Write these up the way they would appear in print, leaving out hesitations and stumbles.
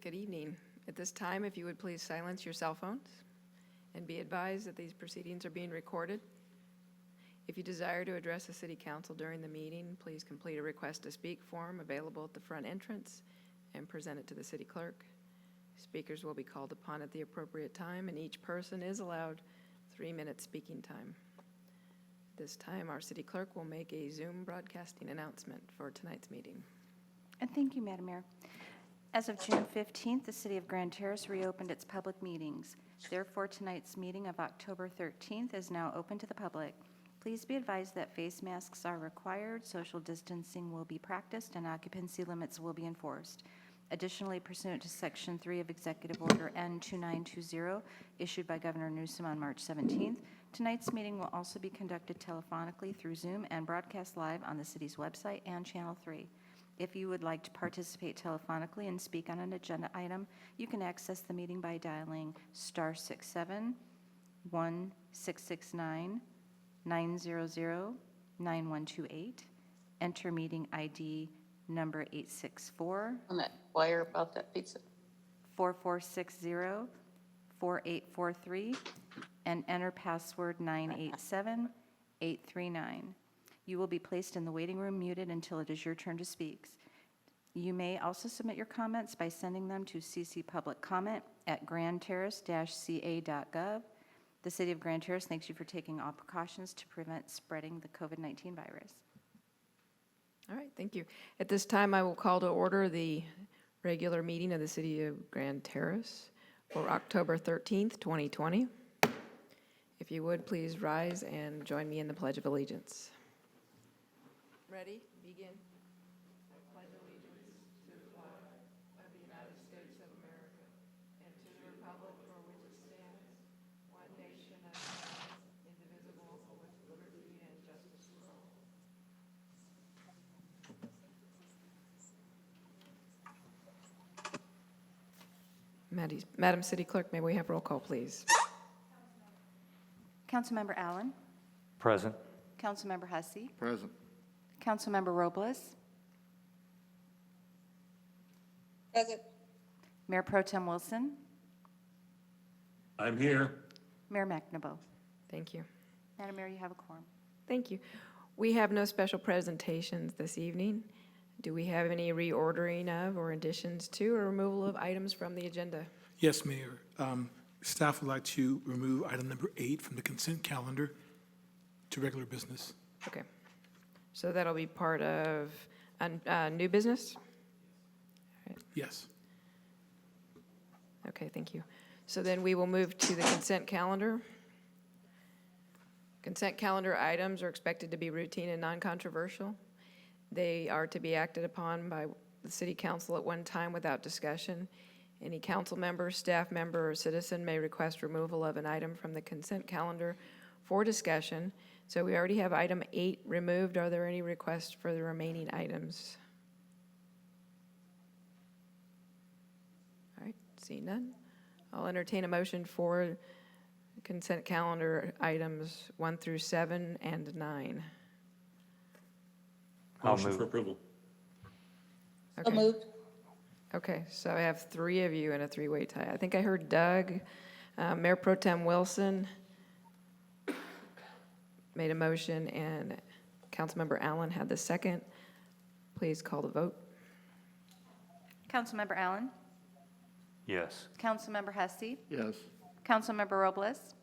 Good evening. At this time, if you would please silence your cell phones and be advised that these proceedings are being recorded. If you desire to address the City Council during the meeting, please complete a request to speak form available at the front entrance and present it to the City Clerk. Speakers will be called upon at the appropriate time, and each person is allowed 3 minutes speaking time. This time, our City Clerk will make a Zoom broadcasting announcement for tonight's meeting. And thank you, Madam Mayor. As of June 15th, the City of Grand Terrace reopened its public meetings. Therefore, tonight's meeting of October 13th is now open to the public. Please be advised that face masks are required, social distancing will be practiced, and occupancy limits will be enforced. Additionally, pursuant to Section 3 of Executive Order N2920, issued by Governor Newsom on March 17th, tonight's meeting will also be conducted telephonically through Zoom and broadcast live on the city's website and Channel 3. If you would like to participate telephonically and speak on an agenda item, you can access the meeting by dialing *67-1669-900-9128. Enter meeting ID number 864. On that flyer about that pizza. 4460-4843 and enter password 987839. You will be placed in the waiting room muted until it is your turn to speak. You may also submit your comments by sending them to ccpubliccomment@grandterrace-ca.gov. The City of Grand Terrace thanks you for taking all precautions to prevent spreading the COVID-19 virus. All right, thank you. At this time, I will call to order the regular meeting of the City of Grand Terrace for October 13th, 2020. If you would, please rise and join me in the Pledge of Allegiance. Ready? Begin. I pledge allegiance to the flag of the United States of America and to the republic for which it stands, one nation under God, indivisible, with liberty and justice for all. Madam City Clerk, may we have roll call, please? Councilmember Allen. Present. Councilmember Hussey. Present. Councilmember Robles. Present. Mayor Pro Tem Wilson. I'm here. Mayor McNabb. Thank you. Madam Mayor, you have a quorum. Thank you. We have no special presentations this evening. Do we have any reordering of or additions to or removal of items from the agenda? Yes, Mayor. Staff would like to remove item number 8 from the consent calendar to regular business. Okay. So that'll be part of new business? Yes. Okay, thank you. So then we will move to the consent calendar. Consent calendar items are expected to be routine and non-controversial. They are to be acted upon by the City Council at one time without discussion. Any council member, staff member, or citizen may request removal of an item from the consent calendar for discussion. So we already have item 8 removed. Are there any requests for the remaining items? All right, seeing none. I'll entertain a motion for consent calendar items 1 through 7 and 9. Motion for approval. So Okay. moved. Okay, so I have 3 of you in a 3-way tie. I think I heard Doug, Mayor Pro Tem Wilson made a motion, and Councilmember Allen had the second. Please call the vote. Councilmember Allen. Yes. Councilmember Hussey. Yes. Councilmember Robles.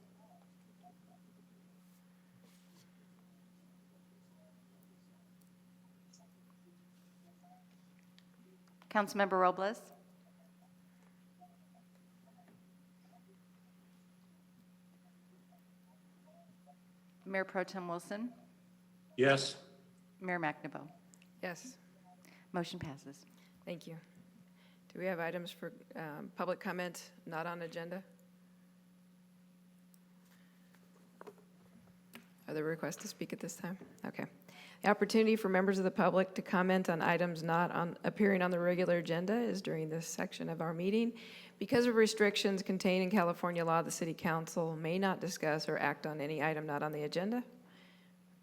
Councilmember Robles. Mayor Pro Tem Wilson. Yes. Mayor McNabb. Yes, Motion passes. thank you. Do we have items for public comment not on agenda? Are there requests to speak at this time? Okay. The opportunity for members of the public to comment on items not appearing on the regular agenda is during this section of our meeting. Because of restrictions contained in California law, the City Council may not discuss or act on any item not on the agenda.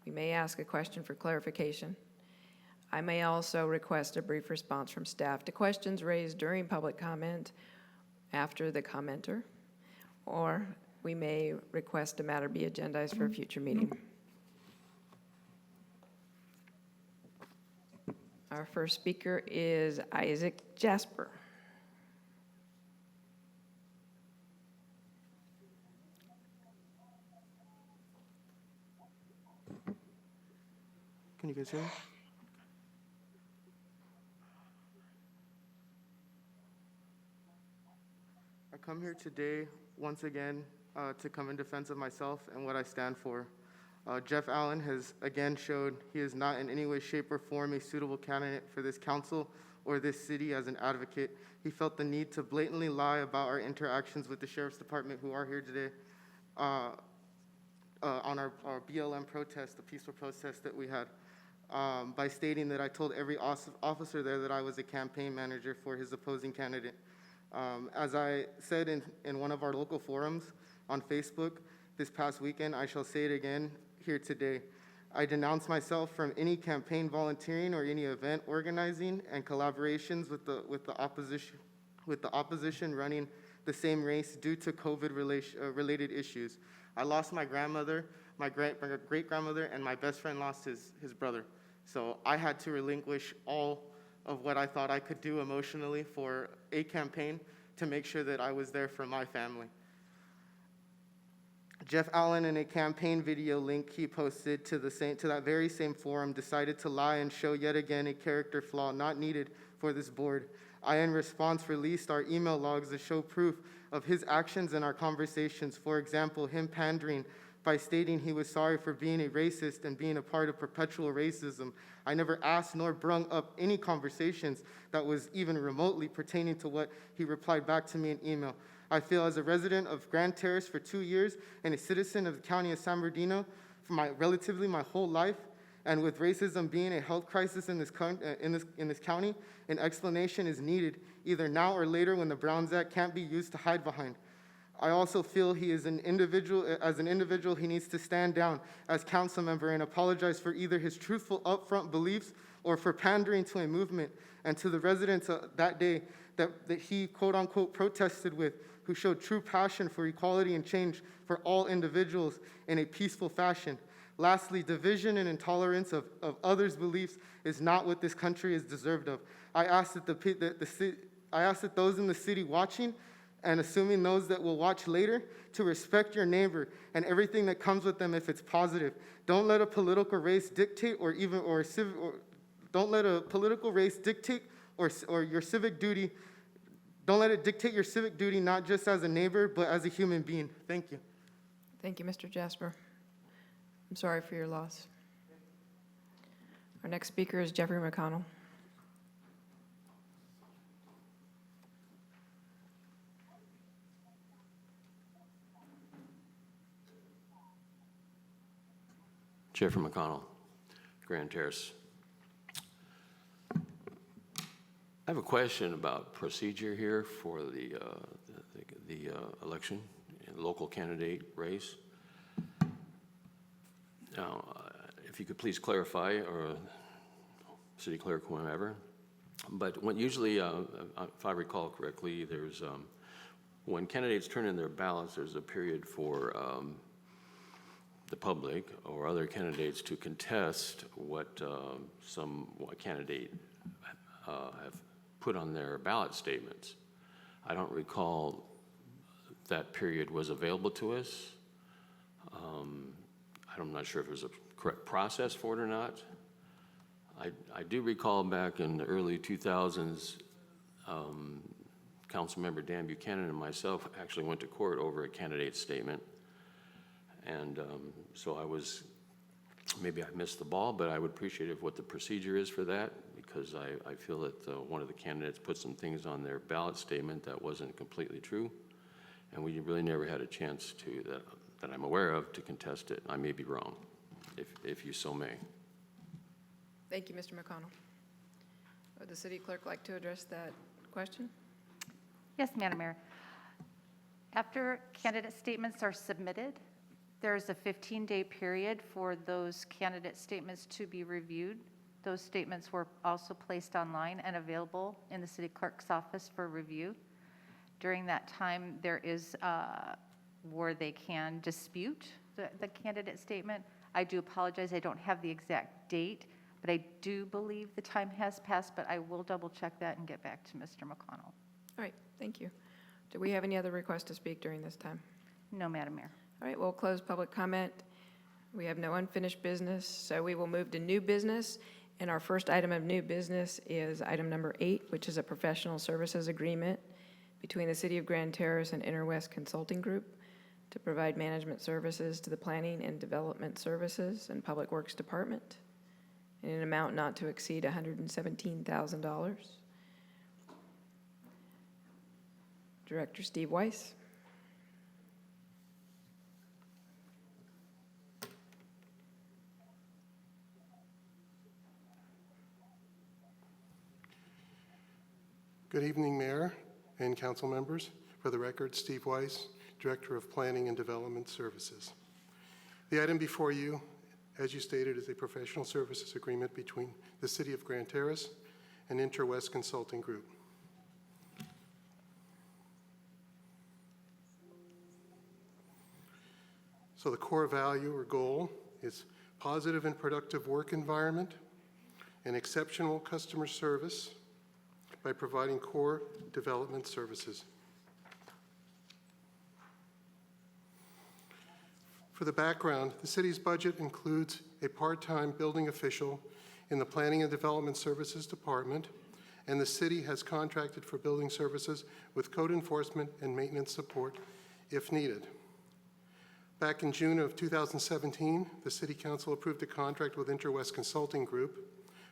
We may ask a question for clarification. I may also request a brief response from staff to questions raised during public comment after the commenter, or we may request a matter be agendized for a future meeting. Our first speaker is Isaac Jasper. Can you guys hear me? I come here today, once again, to come in defense of myself and what I stand for. Jeff Allen has again showed he is not in any way, shape, or form a suitable candidate for this council or this city as an advocate. He felt the need to blatantly lie about our interactions with the Sheriff's Department, who are here today, on our BLM protest, the peaceful protest that we had, by stating that I told every officer there that I was a campaign manager for his opposing candidate. As I said in one of our local forums on Facebook this past weekend, I shall say it again here today. I denounce myself from any campaign volunteering or any event organizing and collaborations with the opposition running the same race due to COVID related issues. I lost my grandmother, my great-grandmother, and my best friend lost his brother. So I had to relinquish all of what I thought I could do emotionally for a campaign to make sure that I was there for my family. Jeff Allen, in a campaign video link he posted to that very same forum, decided to lie and show yet again a character flaw not needed for this board. I, in response, released our email logs that show proof of his actions in our conversations. For example, him pandering by stating he was sorry for being a racist and being a part of perpetual racism. I never asked nor brung up any conversations that was even remotely pertaining to what he replied back to me in email. I feel as a resident of Grand Terrace for 2 years and a citizen of the county of San Bernardino for my whole life, and with racism being a health crisis in this county, an explanation is needed, either now or later when the Browns Act can't be used to hide behind. I also feel as an individual, he needs to stand down as council member and apologize for either his truthful upfront beliefs or for pandering to a movement and to the residents that day that he quote unquote protested with, who showed true passion for equality and change for all individuals in a peaceful fashion. Lastly, division and intolerance of others' beliefs is not what this country is deserved of. I ask that those in the city watching, and assuming those that will watch later, to respect your neighbor and everything that comes with them if it's positive. Don't let a political race dictate don't let a political race dictate or your civic duty. Don't let it dictate your civic duty, not just as a neighbor, but as a human being. Thank you. Thank you, Mr. Jasper. I'm sorry for your loss. Our next speaker is Jeffrey McConnell. Jeffrey McConnell, Grand Terrace. I have a question about procedure here for the election, local candidate race. Now, if you could please clarify, or city clerk, whomever, but when usually, if I recall correctly, there's, when candidates turn in their ballots, there's a period for the public or other candidates to contest what what candidate have put on their ballot statements. I don't recall that period was available to us. I'm not sure if there's a correct process for it or not. I do recall back in the early 2000s, Councilmember Dan Buchanan and myself actually went to court over a candidate statement. And so maybe I missed the ball, but I would appreciate what the procedure is for that, because I feel that one of the candidates put some things on their ballot statement that wasn't completely true, and we really never had a chance to, that I'm aware of, to contest it. I may be wrong, if you so may. Thank you, Mr. McConnell. Would the city clerk like to address that question? Yes, Madam Mayor. After candidate statements are submitted, there's a 15-day period for those candidate statements to be reviewed. Those statements were also placed online and available in the city clerk's office for review. During that time, there is where they can dispute the candidate statement. I do apologize, I don't have the exact date, but I do believe the time has passed, but I will double check that and get back to Mr. McConnell. All right, thank you. Do we have any other requests to speak during this time? No, Madam Mayor. All right, we'll close public comment. We have no unfinished business, so we will move to new business. And our first item of new business is item number 8, which is a professional services agreement between the City of Grand Terrace and Interwest Consulting Group to provide management services to the Planning and Development Services and Public Works Department in an amount not to exceed $117,000. Director Steve Weiss. Good evening, Mayor and council members. For the record, Steve Weiss, Director of Planning and Development Services. The item before you, as you stated, is a professional services agreement between the City of Grand Terrace and Interwest Consulting Group. So the core value or goal is positive and productive work environment and exceptional customer service by providing core development services. For the background, the city's budget includes a part-time building official in the Planning and Development Services Department, and the city has contracted for building services with code enforcement and maintenance support if needed. Back in June of 2017, the City Council approved a contract with Interwest Consulting Group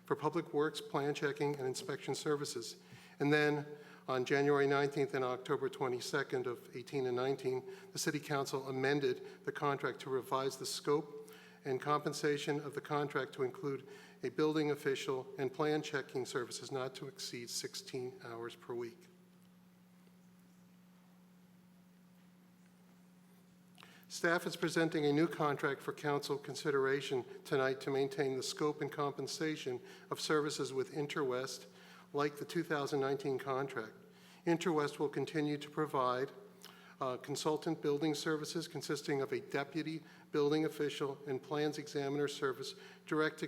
for public works, plan checking, and inspection services. And then on January 19th and October 22nd of 18 and 19, the City Council amended the contract to revise the scope and compensation of the contract to include a building official and plan checking services not to exceed 16 hours per week. Staff is presenting a new contract for council consideration tonight to maintain the scope and compensation of services with Interwest, like the 2019 contract. Interwest will continue to provide consultant building services consisting of a deputy building official and plans examiner service, direct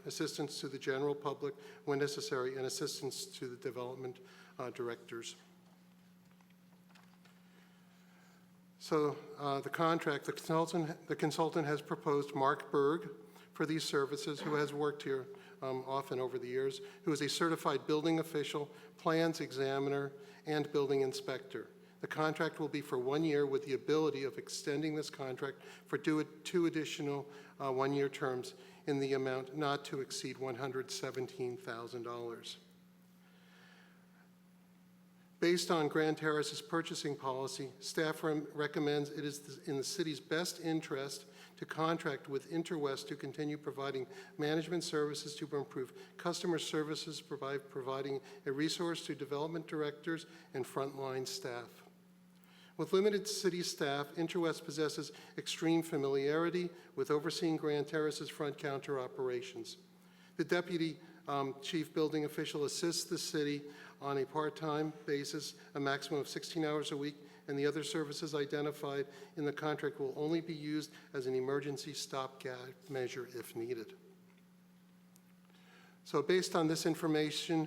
assistance to the general public when necessary, and assistance to the development directors. So the contract, the consultant has proposed Mark Berg for these services, who has worked here often over the years, who is a certified building official, plans examiner, and building inspector. The contract will be for 1 year with the ability of extending this contract for 2 additional one-year terms in the amount not to exceed $117,000. Based on Grand Terrace's purchasing policy, staff recommends it is in the city's best interest to contract with Interwest to continue providing management services to improve customer services, providing a resource to development directors and frontline staff. With limited city staff, Interwest possesses extreme familiarity with overseeing Grand Terrace's front counter operations. The deputy chief building official assists the city on a part-time basis, a maximum of 16 hours a week, and the other services identified in the contract will only be used as an emergency stopgap measure if needed. So based on this information,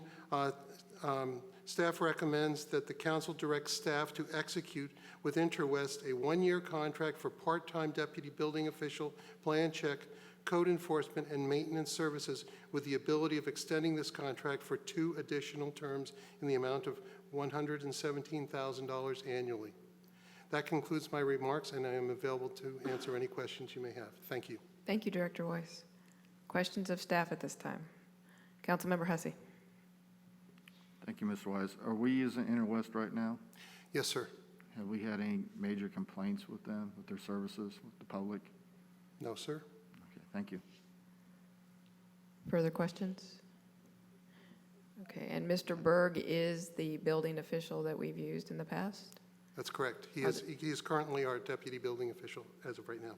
staff recommends that the council direct staff to execute with Interwest a 1-year contract for part-time deputy building official, plan check, code enforcement, and maintenance services with the ability of extending this contract for 2 additional terms in the amount of $117,000 annually. That concludes my remarks, and I am available to answer any questions you may have. Thank you. Thank you, Director Weiss. Questions of staff at this time? Councilmember Hussey. Thank you, Mr. Wise. Are we using Interwest right now? Yes, sir. Have we had any major complaints with them, with their services, with the public? No, sir. Okay, thank you. Further questions? Okay, and Mr. Berg is the building official that we've used in the past? That's correct. He is currently our deputy building official as of right now.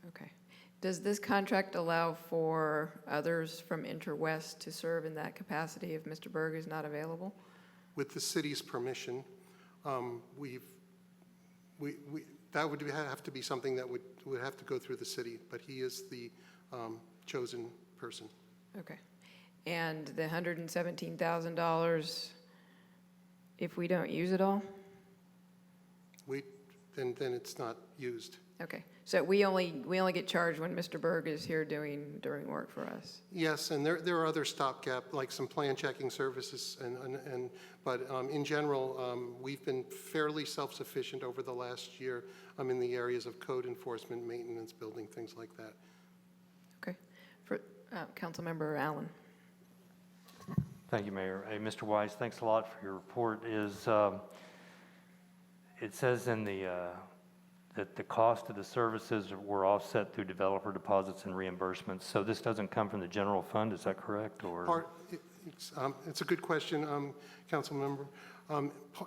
Okay. Does this contract allow for others from Interwest to serve in that capacity if Mr. Berg is not available? With the city's permission, that would have to be something that would have to go through the city, but he is the chosen person. Okay. And the $117,000, if we don't use it all? Then it's not used. Okay. So we only get charged when Mr. Berg is here doing work for us? Yes, and there are other stopgap, like some plan checking services, but in general, we've been fairly self-sufficient over the last year in the areas of code enforcement, maintenance, building, things like that. Okay. For Councilmember Allen. Thank you, Mayor. Hey, Mr. Wise, thanks a lot for your report. It says in that the cost of the services were offset through developer deposits and reimbursements. So this doesn't come from the general fund, is that correct? Or It's a good question, Council Member.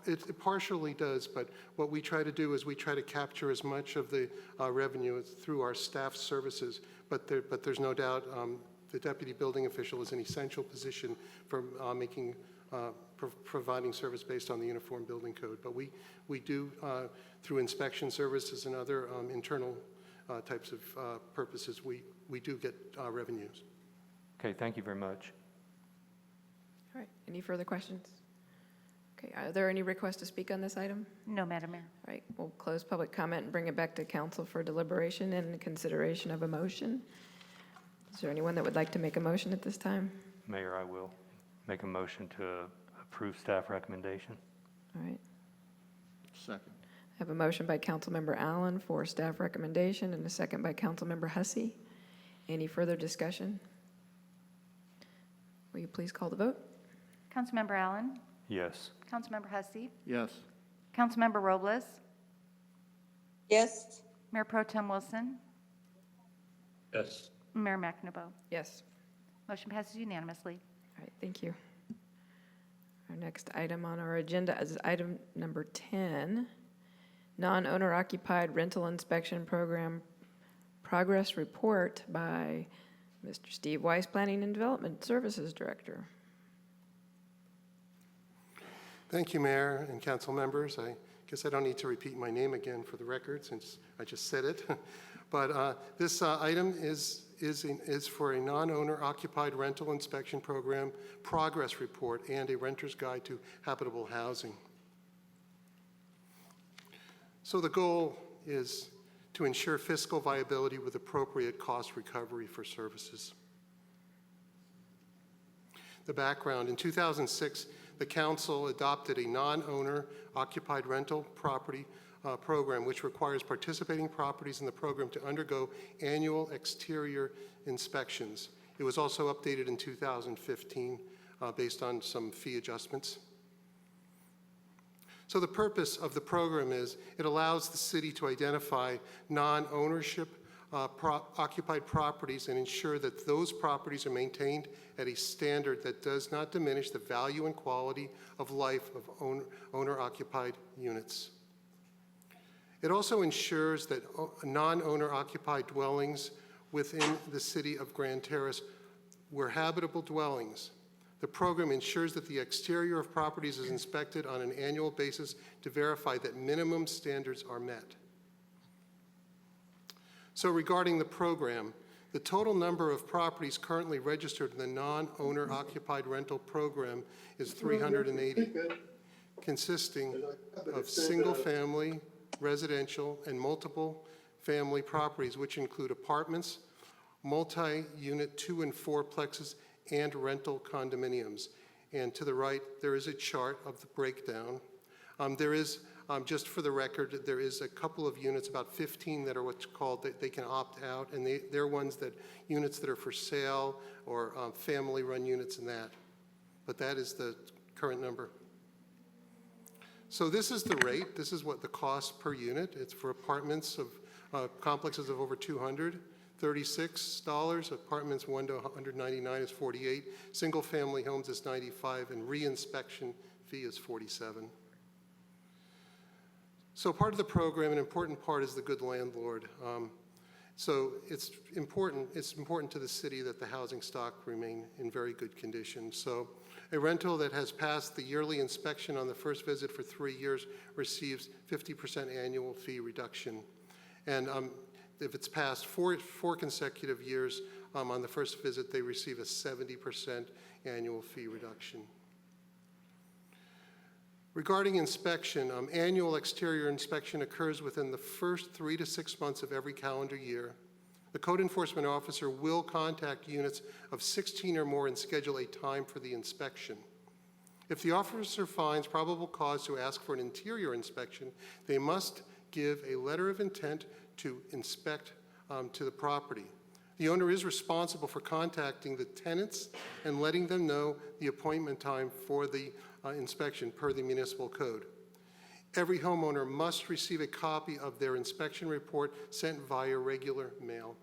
It partially does, but what we try to do is we try to capture as much of the revenue through our staff services, but there's no doubt the deputy building official is an essential position for providing service based on the Uniform Building Code. But we do, through inspection services and other internal types of purposes, we do get revenues. okay, thank you very much. All right. Any further questions? Okay. Are there any requests to speak on this item? No, Madam Mayor. All right. We'll close public comment and bring it back to council for deliberation and consideration of a motion. Is there anyone that would like to make a motion at this time? Mayor, I will make a motion to approve staff recommendation. All right. Second. I have a motion by Councilmember Allen for staff recommendation and a second by Councilmember Hussey. Any further discussion? Will you please call the vote? Councilmember Allen? Yes. Councilmember Hussey? Yes. Councilmember Robles? Yes. Mayor Pro Tem Wilson? Yes. Mayor McNabo? Yes. Motion passes unanimously. All right, thank you. Our next item on our agenda is item number 10, non-owner occupied rental inspection program progress report by Mr. Steve Weiss, Planning and Development Services Director. Thank you, Mayor and council members. I guess I don't need to repeat my name again for the record since I just said it. But this item is for a non-owner occupied rental inspection program progress report and a renter's guide to habitable housing. So the goal is to ensure fiscal viability with appropriate cost recovery for services. The background: in 2006, the council adopted a non-owner occupied rental property program, which requires participating properties in the program to undergo annual exterior inspections. It was also updated in 2015 based on some fee adjustments. So the purpose of the program is it allows the city to identify non-ownership occupied properties and ensure that those properties are maintained at a standard that does not diminish the value and quality of life of owner-occupied units. It also ensures that non-owner occupied dwellings within the city of Grand Terrace were habitable dwellings. The program ensures that the exterior of properties is inspected on an annual basis to verify that minimum standards are met. So regarding the program, the total number of properties currently registered in the non-owner occupied rental program is 380, consisting of single-family, residential, and multiple family properties, which include apartments, multi-unit 2 and 4 plexes, and rental condominiums. And to the right, there is a chart of the breakdown. There is, just for the record, there is a couple of units, about 15, that are what's called, that they can opt out, and they're units that are for sale or family-run units and that. But that is the current number. So this is the rate. This is what the cost per unit. It's for apartments of complexes of over 200, $36. Apartments 1 to 199 is $48. Single-family homes is $95, and re-inspection fee is $47. So part of the program, an important part, is the good landlord. So it's important to the city that the housing stock remain in very good condition. So a rental that has passed the yearly inspection on the first visit for 3 years receives 50% annual fee reduction. And if it's passed four consecutive years on the first visit, they receive a 70% annual fee reduction. Regarding inspection, annual exterior inspection occurs within the first 3 to 6 months of every calendar year. The code enforcement officer will contact units of 16 or more and schedule a time for the inspection. If the officer finds probable cause to ask for an interior inspection, they must give a letter of intent to inspect to the property. The owner is responsible for contacting the tenants and letting them know the appointment time for the inspection per the municipal code. Every homeowner must receive a copy of their inspection report sent via regular mail.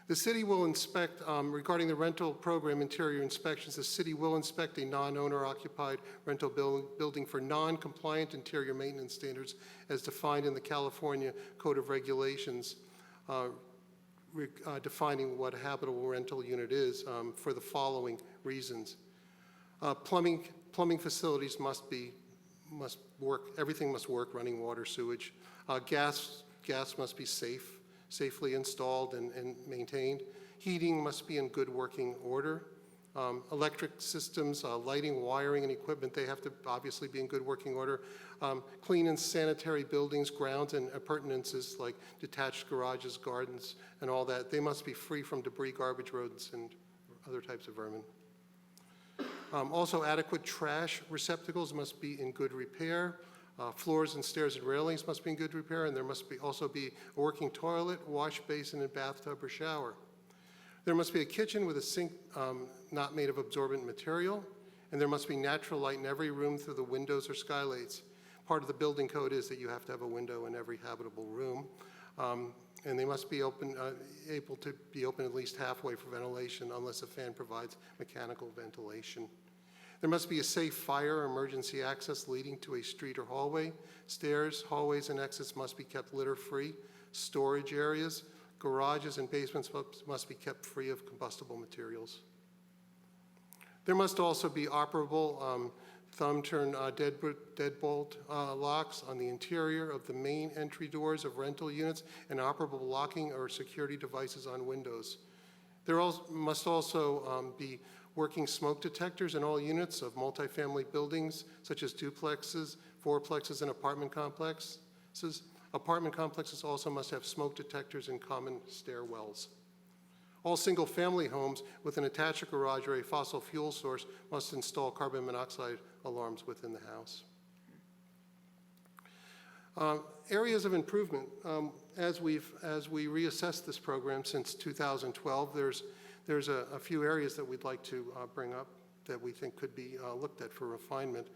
The city will inspect, regarding the rental program interior inspections, the city will inspect a non-owner occupied rental building for non-compliant interior maintenance standards as defined in the California Code of Regulations, defining what a habitable rental unit is for the following reasons. Plumbing facilities must work, everything must work, running water, sewage. Gas must be safely installed and maintained. Heating must be in good working order. Electric systems, lighting, wiring, and equipment, they have to obviously be in good working order. Clean and sanitary buildings, grounds, and appurtenances like detached garages, gardens, and all that, they must be free from debris, garbage, rodents, and other types of vermin. Also, adequate trash receptacles must be in good repair. Floors and stairs and railings must be in good repair, and there must also be a working toilet, wash basin, and bathtub or shower. There must be a kitchen with a sink not made of absorbent material, and there must be natural light in every room through the windows or skylights. Part of the building code is that you have to have a window in every habitable room, and they must be able to be open at least halfway for ventilation unless a fan provides mechanical ventilation. There must be a safe fire or emergency access leading to a street or hallway. Stairs, hallways, and exits must be kept litter-free. Storage areas, garages, and basements must be kept free of combustible materials. There must also be operable thumb-turn deadbolt locks on the interior of the main entry doors of rental units and operable locking or security devices on windows. There must also be working smoke detectors in all units of multifamily buildings, such as duplexes, fourplexes, and apartment complexes. Apartment complexes also must have smoke detectors in common stairwells. All single-family homes with an attached garage or a fossil fuel source must install carbon monoxide alarms within the house. Areas of improvement. As we reassess this program since 2012, there's a few areas that we'd like to bring up that we think could be looked at for refinement.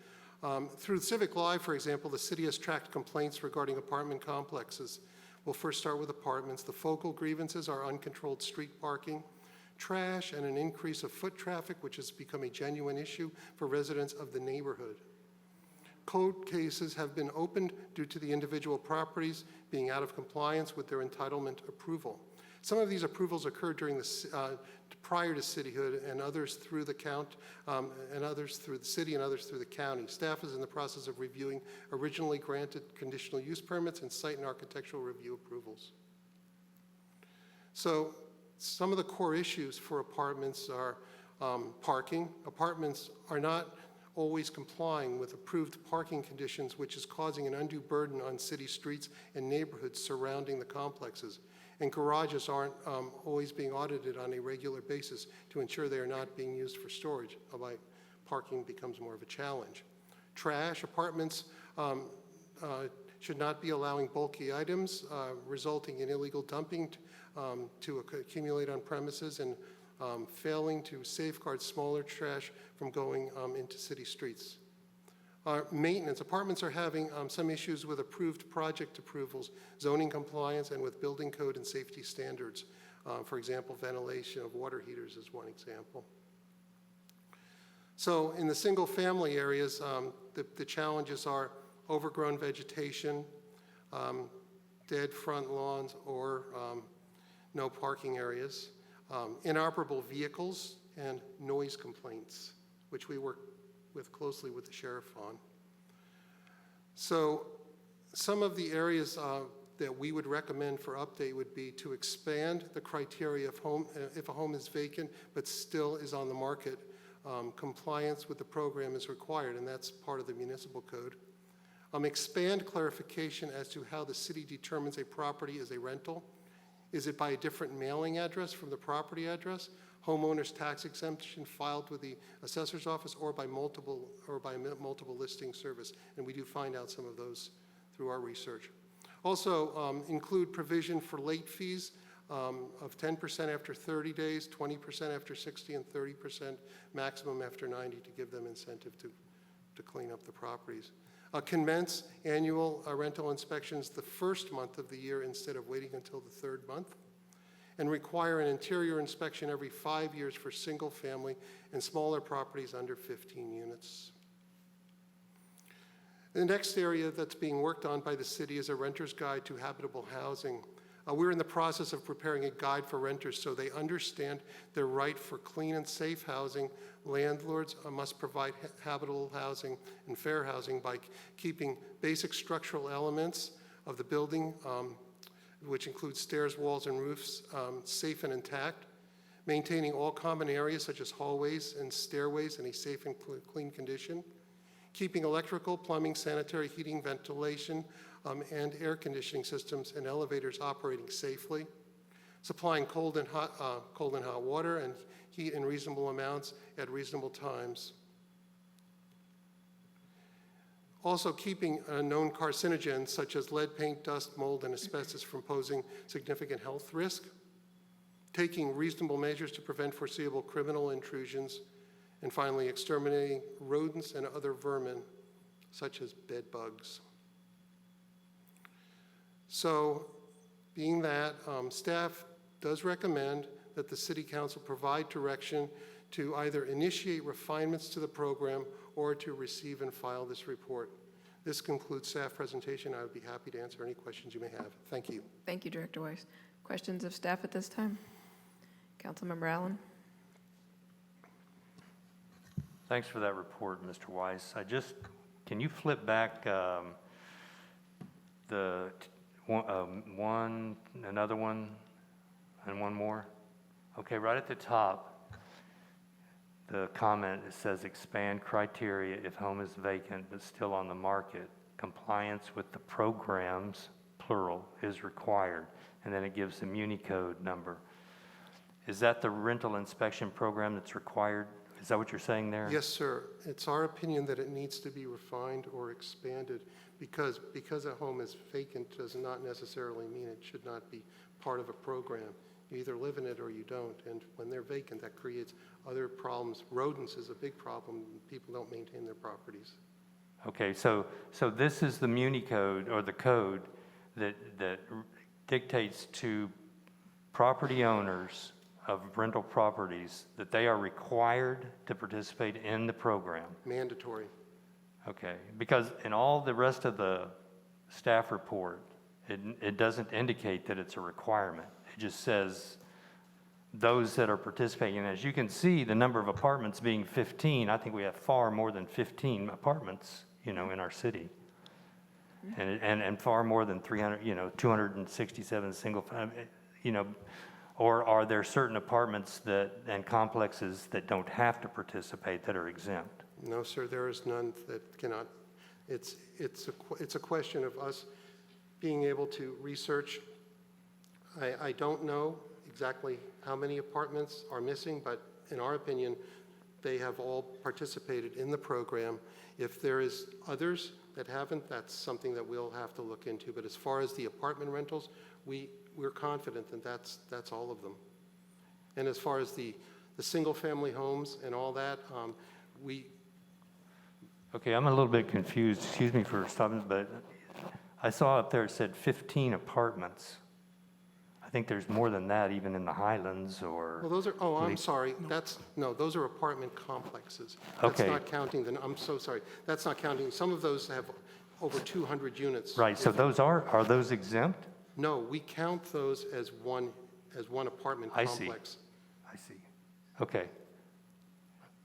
Through Civic Live, for example, the city has tracked complaints regarding apartment complexes. We'll first start with apartments. The focal grievances are uncontrolled street parking, trash, and an increase of foot traffic, which has become a genuine issue for residents of the neighborhood. Code cases have been opened due to the individual properties being out of compliance with their entitlement approval. Some of these approvals occurred during prior to cityhood, and others through the and others through the city, and others through the county. Staff is in the process of reviewing originally granted conditional use permits and site and architectural review approvals. So some of the core issues for apartments are parking. Apartments are not always complying with approved parking conditions, which is causing an undue burden on city streets and neighborhoods surrounding the complexes. And garages aren't always being audited on a regular basis to ensure they are not being used for storage, although parking becomes more of a challenge. Trash, apartments should not be allowing bulky items, resulting in illegal dumping to accumulate on premises, and failing to safeguard smaller trash from going into city streets. Maintenance. Apartments are having some issues with approved project approvals, zoning compliance, and with building code and safety standards. For example, ventilation of water heaters is one example. So in the single family areas, the challenges are overgrown vegetation, dead front lawns, or no parking areas, inoperable vehicles, and noise complaints, which we work with closely with the sheriff on. So some of the areas that we would recommend for update would be to expand the criteria of home, if a home is vacant but still is on the market, compliance with the program is required, and that's part of the municipal code. Expand clarification as to how the city determines a property is a rental. Is it by a different mailing address from the property address, homeowner's tax exemption filed with the assessor's office, or by multiple listing service? And we do find out some of those through our research. Also, include provision for late fees of 10% after 30 days, 20% after 60, and 30% maximum after 90 to give them incentive to clean up the properties. Commence annual rental inspections the first month of the year instead of waiting until the third month. And require an interior inspection every 5 years for single family and smaller properties under 15 units. The next area that's being worked on by the city is a renter's guide to habitable housing. We're in the process of preparing a guide for renters so they understand their right for clean and safe housing. Landlords must provide habitable housing and fair housing by keeping basic structural elements of the building, which includes stairs, walls, and roofs, safe and intact, maintaining all common areas such as hallways and stairways in a safe and clean condition, keeping electrical, plumbing, sanitary, heating, ventilation, and air conditioning systems and elevators operating safely, supplying cold and hot water and heat in reasonable amounts at reasonable times. Also keeping known carcinogens such as lead paint, dust, mold, and asbestos from posing significant health risk, taking reasonable measures to prevent foreseeable criminal intrusions, and finally exterminating rodents and other vermin such as bed bugs. So, being that, staff does recommend that the City Council provide direction to either initiate refinements to the program or to receive and file this report. This concludes staff presentation. I would be happy to answer any questions you may have. Thank you. Thank you, Director Weiss. Questions of staff at this time? Councilmember Allen? Thanks for that report, Mr. Weiss. Can you flip back another one, and one more? Okay, right at the top, the comment, it says expand criteria if home is vacant but still on the market. Compliance with the programs, plural, is required. And then it gives the Muni code number. Is that the rental inspection program that's required? Is that what you're saying there? Yes, sir. It's our opinion that it needs to be refined or expanded because a home is vacant does not necessarily mean it should not be part of a program. You either live in it or you don't, and when they're vacant, that creates other problems. Rodents is a big problem. People don't maintain their properties. Okay, so this is the Muni code, or the code that dictates to property owners of rental properties that they are required to participate in the program. Mandatory. Okay, because in all the rest of the staff report, it doesn't indicate that it's a requirement. It just says those that are participating. And as you can see, the number of apartments being 15, I think we have far more than 15 apartments, in our city. And far more than 300, 267 single, or are there certain apartments and complexes that don't have to participate that are exempt? No, sir, there is none that cannot. It's a question of us being able to research. I don't know exactly how many apartments are missing, but in our opinion, they have all participated in the program. If there is others that haven't, that's something that we'll have to look into. But as far as the apartment rentals, we're confident that that's all of them. And as far as the single-family homes and all that, Okay, I'm a little bit confused. Excuse me for stopping, but I saw up there it said 15 apartments. I think there's more than that even in the Highlands or... Well, those are, I'm sorry, those are apartment complexes. That's Okay. not counting I'm so sorry. That's not counting, some of those have over 200 units. Right, so those are those exempt? No, we count those as one apartment I see. complex. I see. Okay.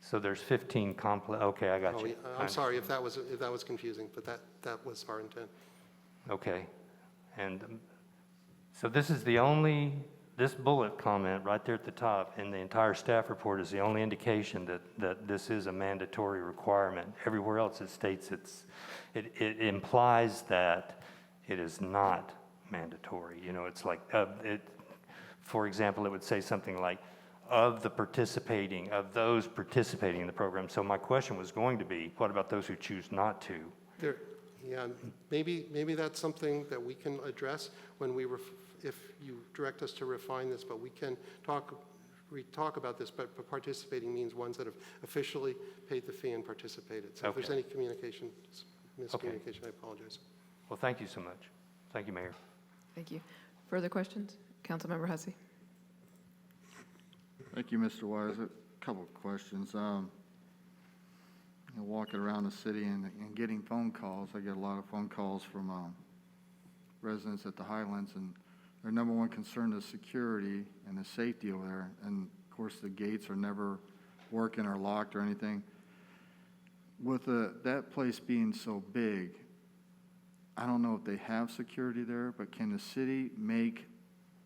So there's 15 okay, I got Oh, you. yeah, I'm sorry if that was confusing, but that was our intent. Okay. And so this is this bullet comment right there at the top in the entire staff report is the only indication that this is a mandatory requirement. Everywhere else it states it implies that it is not mandatory. You know, it's like, for example, it would say something like, of those participating in the program. So my question was going to be, what about those who choose not to? Yeah, maybe that's something that we can address when if you direct us to refine this, but we can talk about this, but participating means ones that have officially paid the fee and participated. So if there's Okay. any miscommunication, I apologize. Well, thank you so much. Thank you, Mayor. Thank you. Further questions? Councilmember Hussey. Thank you, Mr. Wise. A couple of questions. Walking around the city and getting phone calls, I get a lot of phone calls from residents at the Highlands, and their number one concern is security and the safety over there. And of course, the gates are never working or locked or anything. With that place being so big, I don't know if they have security there, but can the city make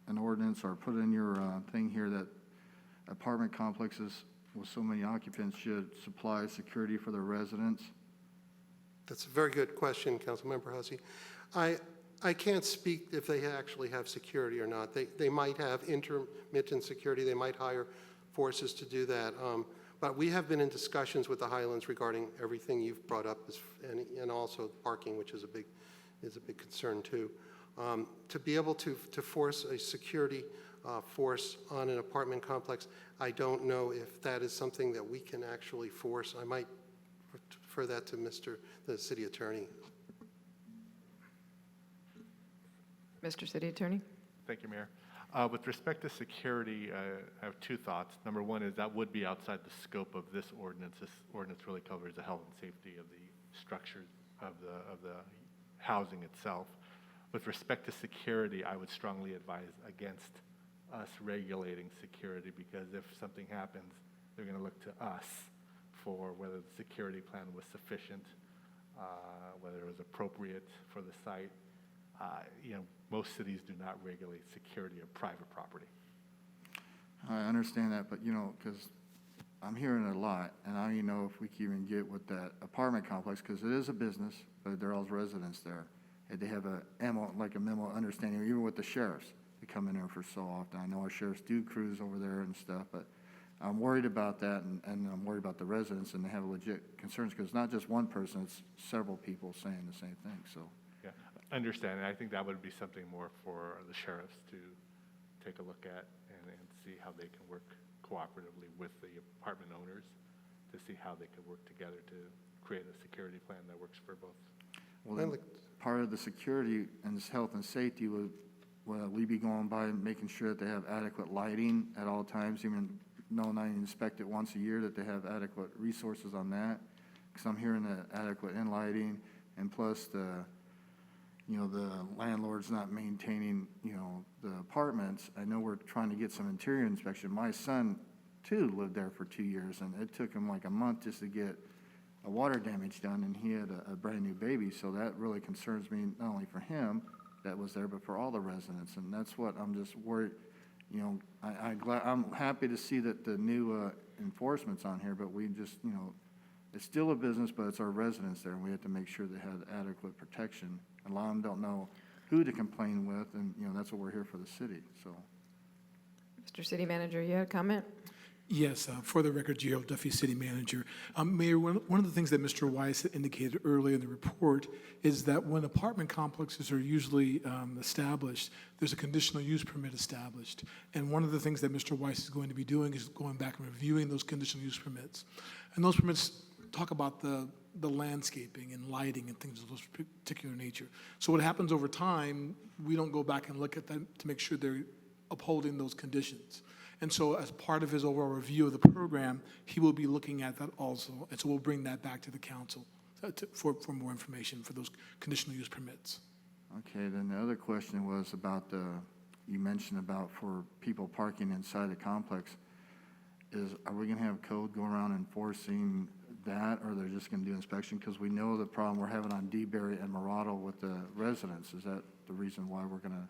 an ordinance or put in your thing here that apartment complexes with so many occupants should supply security for their residents? That's a very good question, Councilmember Hussey. I can't speak if they actually have security or not. They might have intermittent security. They might hire forces to do that. But we have been in discussions with the Highlands regarding everything you've brought up, and also parking, which is a big concern too. To be able to force a security force on an apartment complex, I don't know if that is something that we can actually force. I might refer that to the city attorney. Mr. City Attorney. Thank you, Mayor. With respect to security, I have two thoughts. Number one is that would be outside the scope of this ordinance. This ordinance really covers the health and safety of the structure of the housing itself. With respect to security, I would strongly advise against us regulating security, because if something happens, they're going to look to us for whether the security plan was sufficient, whether it was appropriate for the site. Most cities do not regulate security of private property. I understand that, but because I'm hearing it a lot, and I don't even know if we can even get with that apartment complex, because it is a business, but there are residents there. And they have a memo understanding, even with the sheriffs. They come in there for so often. I know our sheriffs do cruise over there and stuff, but I'm worried about that, and I'm worried about the residents, and they have legit concerns, because it's not just one person, it's several people saying the same thing, so. Yeah, understand. And I think that would be something more for the sheriffs to take a look at and see how they can work cooperatively with the apartment owners to see how they can work together to create a security plan that works for both. Well, then part of the security and this health and safety would we be going by and making sure that they have adequate lighting at all times, even though not inspect it once a year, that they have adequate resources on that? Because I'm hearing the adequate in lighting, and plus the landlord's not maintaining, the apartments. I know we're trying to get some interior inspection. My son, too, lived there for 2 years, and it took him like a month just to get a water damage done, and he had a brand new baby. So that really concerns me, not only for him that was there, but for all the residents. And that's what I'm just worried. I'm happy to see that the new enforcement's on here, but we just, it's still a business, but it's our residents there, and we have to make sure they have adequate protection. And a lot of them don't know who to complain with, and that's what we're here for the city. So, Mr. City Manager, you had a comment? Yes, for the record, Gerald Duffy, City Manager. Mayor, one of the things that Mr. Weiss had indicated earlier in the report is that when apartment complexes are usually established, there's a conditional use permit established. And one of the things that Mr. Weiss is going to be doing is going back and reviewing those conditional use permits. And those permits talk about the landscaping and lighting and things of those particular nature. So what happens over time, we don't go back and look at them to make sure they're upholding those conditions. And so as part of his overall review of the program, he will be looking at that also. And so we'll bring that back to the council for more information for those conditional use permits. Okay, then the other question was about you mentioned about for people parking inside the complex. Are we gonna have code go around enforcing that, or they're just gonna do inspection? Because we know the problem we're having on DeBerry and Murado with the residents. Is that the reason why we're gonna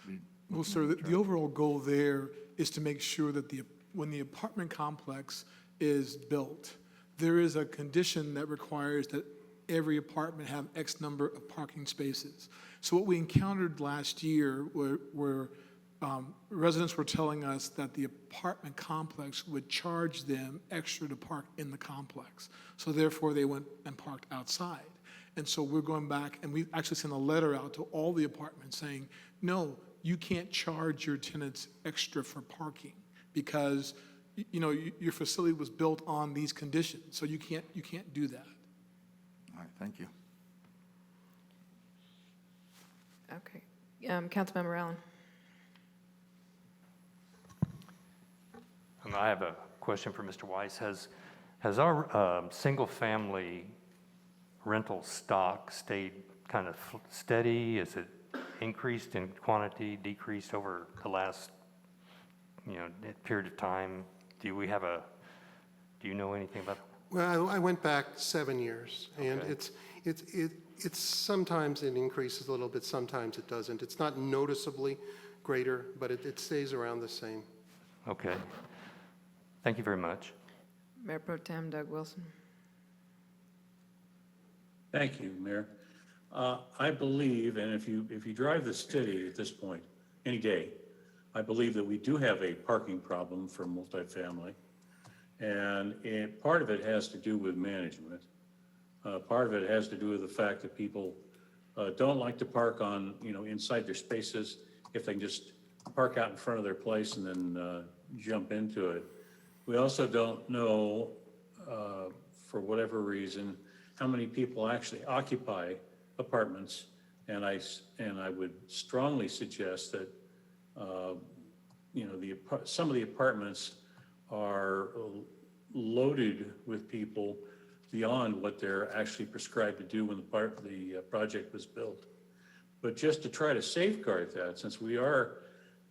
be? Well, sir, the overall goal there is to make sure that when the apartment complex is built, there is a condition that requires that every apartment have X number of parking spaces. So what we encountered last year were residents were telling us that the apartment complex would charge them extra to park in the complex. So therefore, they went and parked outside. And so we're going back, and we actually sent a letter out to all the apartments saying, no, you can't charge your tenants extra for parking because your facility was built on these conditions. So you can't do that. All right, thank you. Okay. Councilmember Allen. I have a question for Mr. Weiss. Has our single-family rental stock stayed kind of steady? Is it increased in quantity, decreased over the last, period of time? Do you know anything about? Well, I went back 7 years, and Okay. it's sometimes it increases a little bit, sometimes it doesn't. It's not noticeably greater, but it stays around the same. Okay. Thank you very much. Mayor Pro Tem Doug Wilson. Thank you, Mayor. I believe, and if you drive the city at this point, any day, I believe that we do have a parking problem for multifamily. And part of it has to do with management. Part of it has to do with the fact that people don't like to park on, inside their spaces if they can just park out in front of their place and then jump into it. We also don't know, for whatever reason, how many people actually occupy apartments. And I would strongly suggest that, some of the apartments are loaded with people beyond what they're actually prescribed to do when the project was built. But just to try to safeguard that, since we are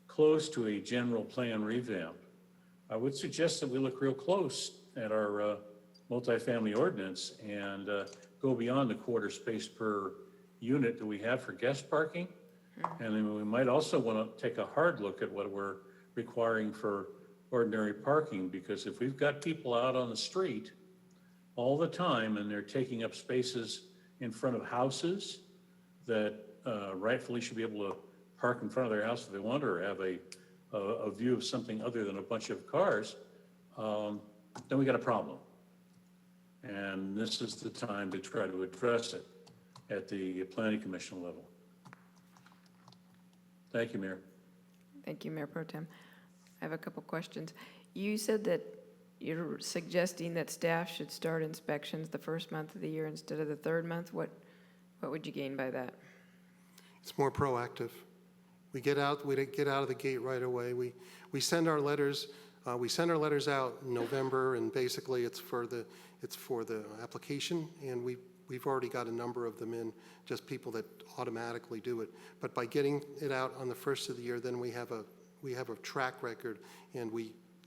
close to a general plan revamp, I would suggest that we look real close at our multifamily ordinance and go beyond the quarter space per unit that we have for guest parking. And then we might also want to take a hard look at what we're requiring for ordinary parking, because if we've got people out on the street all the time and they're taking up spaces in front of houses that rightfully should be able to park in front of their house if they want, or have a view of something other than a bunch of cars, then we got a problem. And this is the time to try to address it at the Planning Commission level. Thank you, Mayor. Thank you, Mayor Pro Tem. I have a couple questions. You said that you're suggesting that staff should start inspections the first month of the year instead of the third month. What would you gain by that? It's more proactive. We get out of the gate right away. We send our letters. We send our letters out in November, and basically it's for the application, and we've already got a number of them in, just people that automatically do it. But by getting it out on the first of the year, then we have a track record, and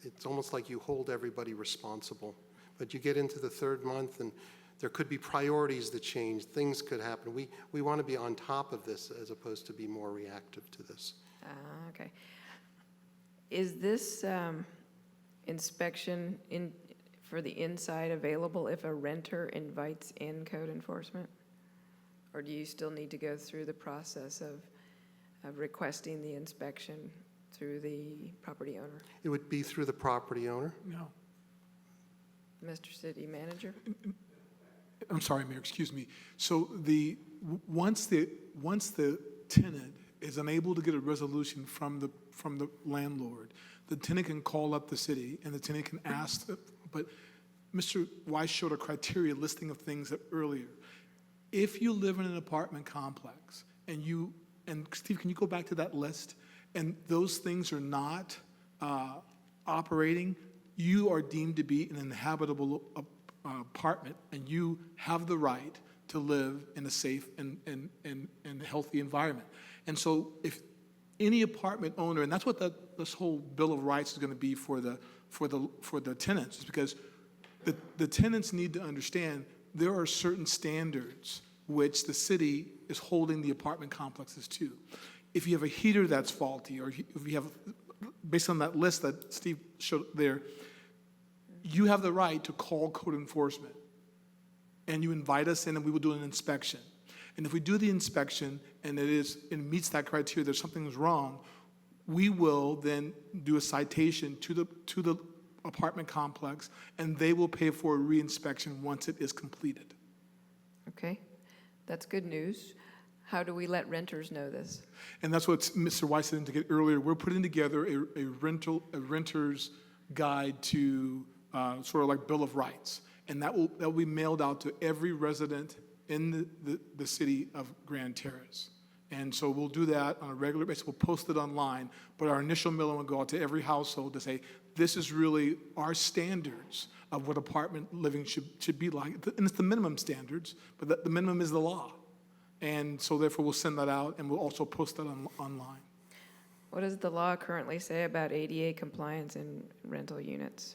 it's almost like you hold everybody responsible. But you get into the third month, and there could be priorities that change. Things could happen. We want to be on top of this as opposed to be more reactive to this. Okay. Is this inspection for the inside available if a renter invites in code enforcement? Or do you still need to go through the process of requesting the inspection through the property owner? It would be through the property owner. No. Mr. City Manager? I'm sorry, Mayor, excuse me. So once the tenant is unable to get a resolution from the landlord, the tenant can call up the city and the tenant can ask, but Mr. Weiss showed a criteria listing of things earlier. If you live in an apartment complex and Steve, can you go back to that list? And those things are not operating, you are deemed to be an inhabitable apartment, and you have the right to live in a safe and healthy environment. And so if any apartment owner, and that's what this whole Bill of Rights is going to be for the tenants, is because the tenants need to understand there are certain standards which the city is holding the apartment complexes to. If you have a heater that's faulty, or if you have, based on that list that Steve showed there, you have the right to call code enforcement. And you invite us in and we will do an inspection. And if we do the inspection and it meets that criteria, there's something's wrong, we will then do a citation to the apartment complex, and they will pay for a reinspection once it is completed. Okay, that's good news. How do we let renters know this? And that's what Mr. Weiss said indicated earlier. We're putting together a renter's guide to sort of like Bill of Rights. And that will be mailed out to every resident in the city of Grand Terrace. And so we'll do that on a regular basis. We'll post it online, but our initial mailing will go out to every household to say, this is really our standards of what apartment living should be like. And it's the minimum standards, but the minimum is the law. And so therefore we'll send that out, and we'll also post that online. What does the law currently say about ADA compliance in rental units?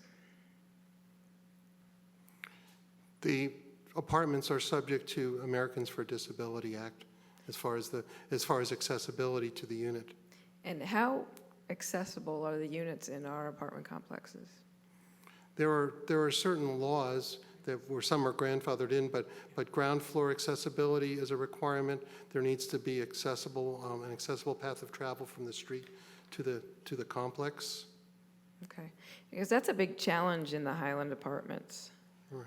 The apartments are subject to Americans for Disability Act as far as accessibility to the unit. And how accessible are the units in our apartment complexes? There are certain laws where some are grandfathered in, but ground floor accessibility is a requirement. There needs to be an accessible path of travel from the street to the complex. Okay, because that's a big challenge in the Highland apartments. Right.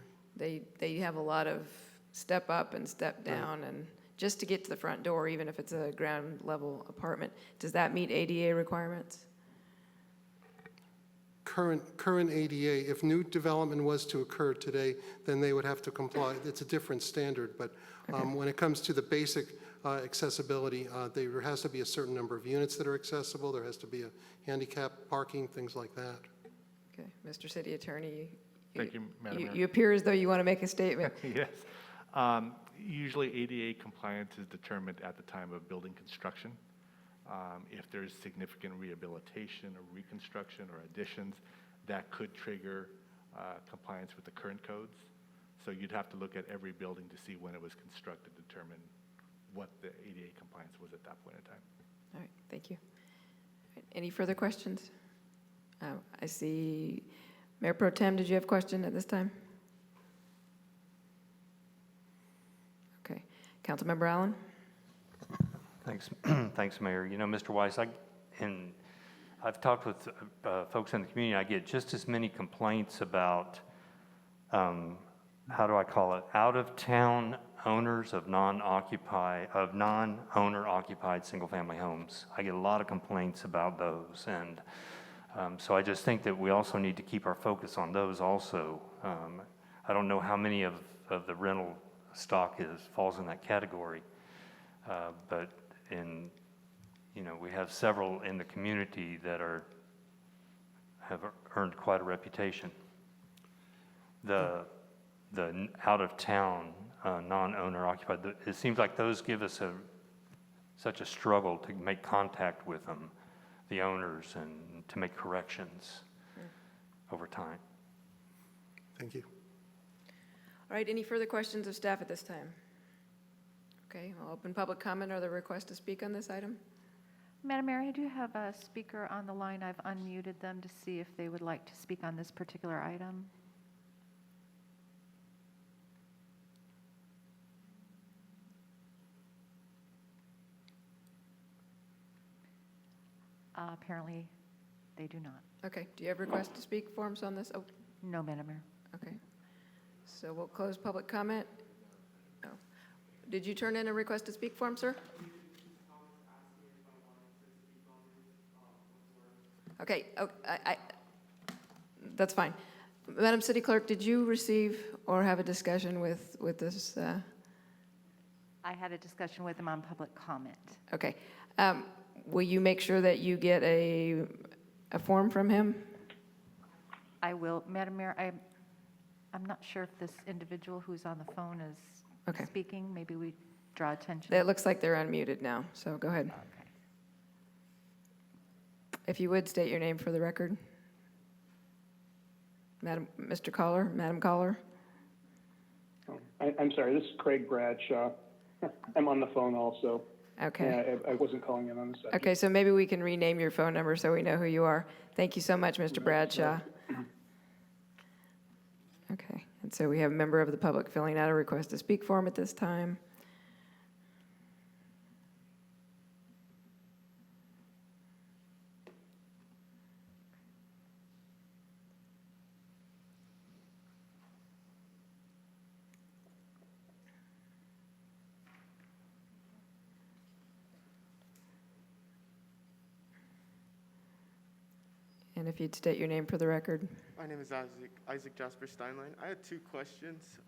They have a lot of step up and step down, and just to get to the front door, even if it's a ground level apartment. Does that meet ADA requirements? Current ADA, if new development was to occur today, then they would have to comply. It's a different standard, but when it comes to the basic accessibility, there has to be a certain number of units that are accessible. There has to be a handicap parking, things like that. Okay, Mr. City Attorney. Thank you, Madam Mayor. You appear as though you want to make a statement. Yes. Usually ADA compliance is determined at the time of building construction. If there's significant rehabilitation or reconstruction or additions, that could trigger compliance with the current codes. So you'd have to look at every building to see when it was constructed, determine what the ADA compliance was at that point in time. All right, thank you. Any further questions? I see Mayor Pro Tem, did you have a question at this time? Okay, Councilmember Allen? Thanks, thanks, Mayor. You know, Mr. Weiss, I've talked with folks in the community. I get just as many complaints about, how do I call it, out-of-town owners of non-owner occupied single-family homes. I get a lot of complaints about those, and so I just think that we also need to keep our focus on those also. I don't know how many of the rental stock falls in that category, but we have several in the community that have earned quite a reputation. The out-of-town, non-owner occupied, it seems like those give us such a struggle to make contact with them, the owners, and to make corrections over time. Thank you. All right, any further questions of staff at this time? Okay, I'll open public comment or the request to speak on this item. Madam Mayor, I do have a speaker on the line. I've unmuted them to see if they would like to speak on this particular item. Apparently, they do not. Okay, do you have request to speak forms on this? Oh, No, Madam Mayor. okay. So we'll close public comment. Oh. Did you turn in a request to speak form, sir? Okay, that's fine. Madam City Clerk, did you receive or have a discussion with this? I had a discussion with them on public comment. Okay. Will you make sure that you get a form from him? I will. Madam Mayor, I'm not sure if this individual who's on the phone is Okay. speaking, maybe we draw attention. It looks like they're unmuted now, so go ahead. Okay. If you would, state your name for the record. Mr. Caller, Madam Caller? I'm sorry, this is Craig Bradshaw. I'm on the phone also. Okay. I wasn't calling in on the subject. Okay, so maybe we can rename your phone number so we know who you are. Thank you so much, Mr. Bradshaw. Okay, and so we have a member of the public filling out a request to speak form at this time. And if you'd state your name for the record. My name is Isaac Jasper Steinlein. I had 2 questions.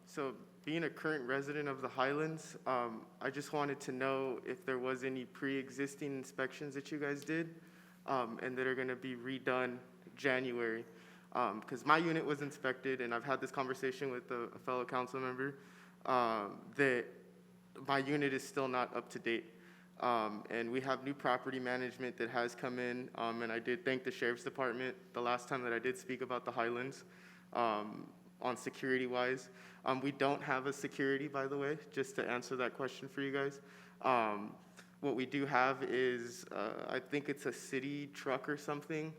So being a current resident of the Highlands, I just wanted to know if there was any pre-existing inspections that you guys did and that are going to be redone January. Because my unit was inspected, and I've had this conversation with a fellow council member, that my unit is still not up to date. And we have new property management that has come in, and I did thank the Sheriff's Department the last time that I did speak about the Highlands on security-wise. We don't have a security, by the way, just to answer that question for you guys. What we do have is, I think it's a city truck or something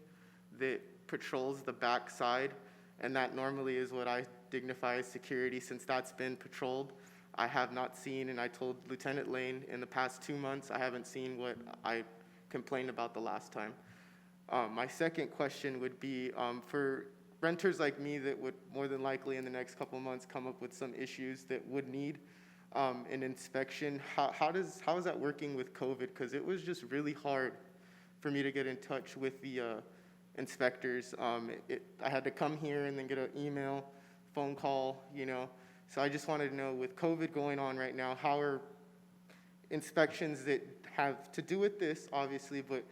that patrols the back side, and that normally is what I dignify as security. Since that's been patrolled, I have not seen, and I told Lieutenant Lane in the past 2 months, I haven't seen what I complained about the last time. My second question would be for renters like me that would more than likely in the next couple of months come up with some issues that would need an inspection. How is that working with COVID? Because it was just really hard for me to get in touch with the inspectors. I had to come here and then get an email, phone call, you know. So I just wanted to know, with COVID going on right now, how are inspections that have to do with this, obviously, but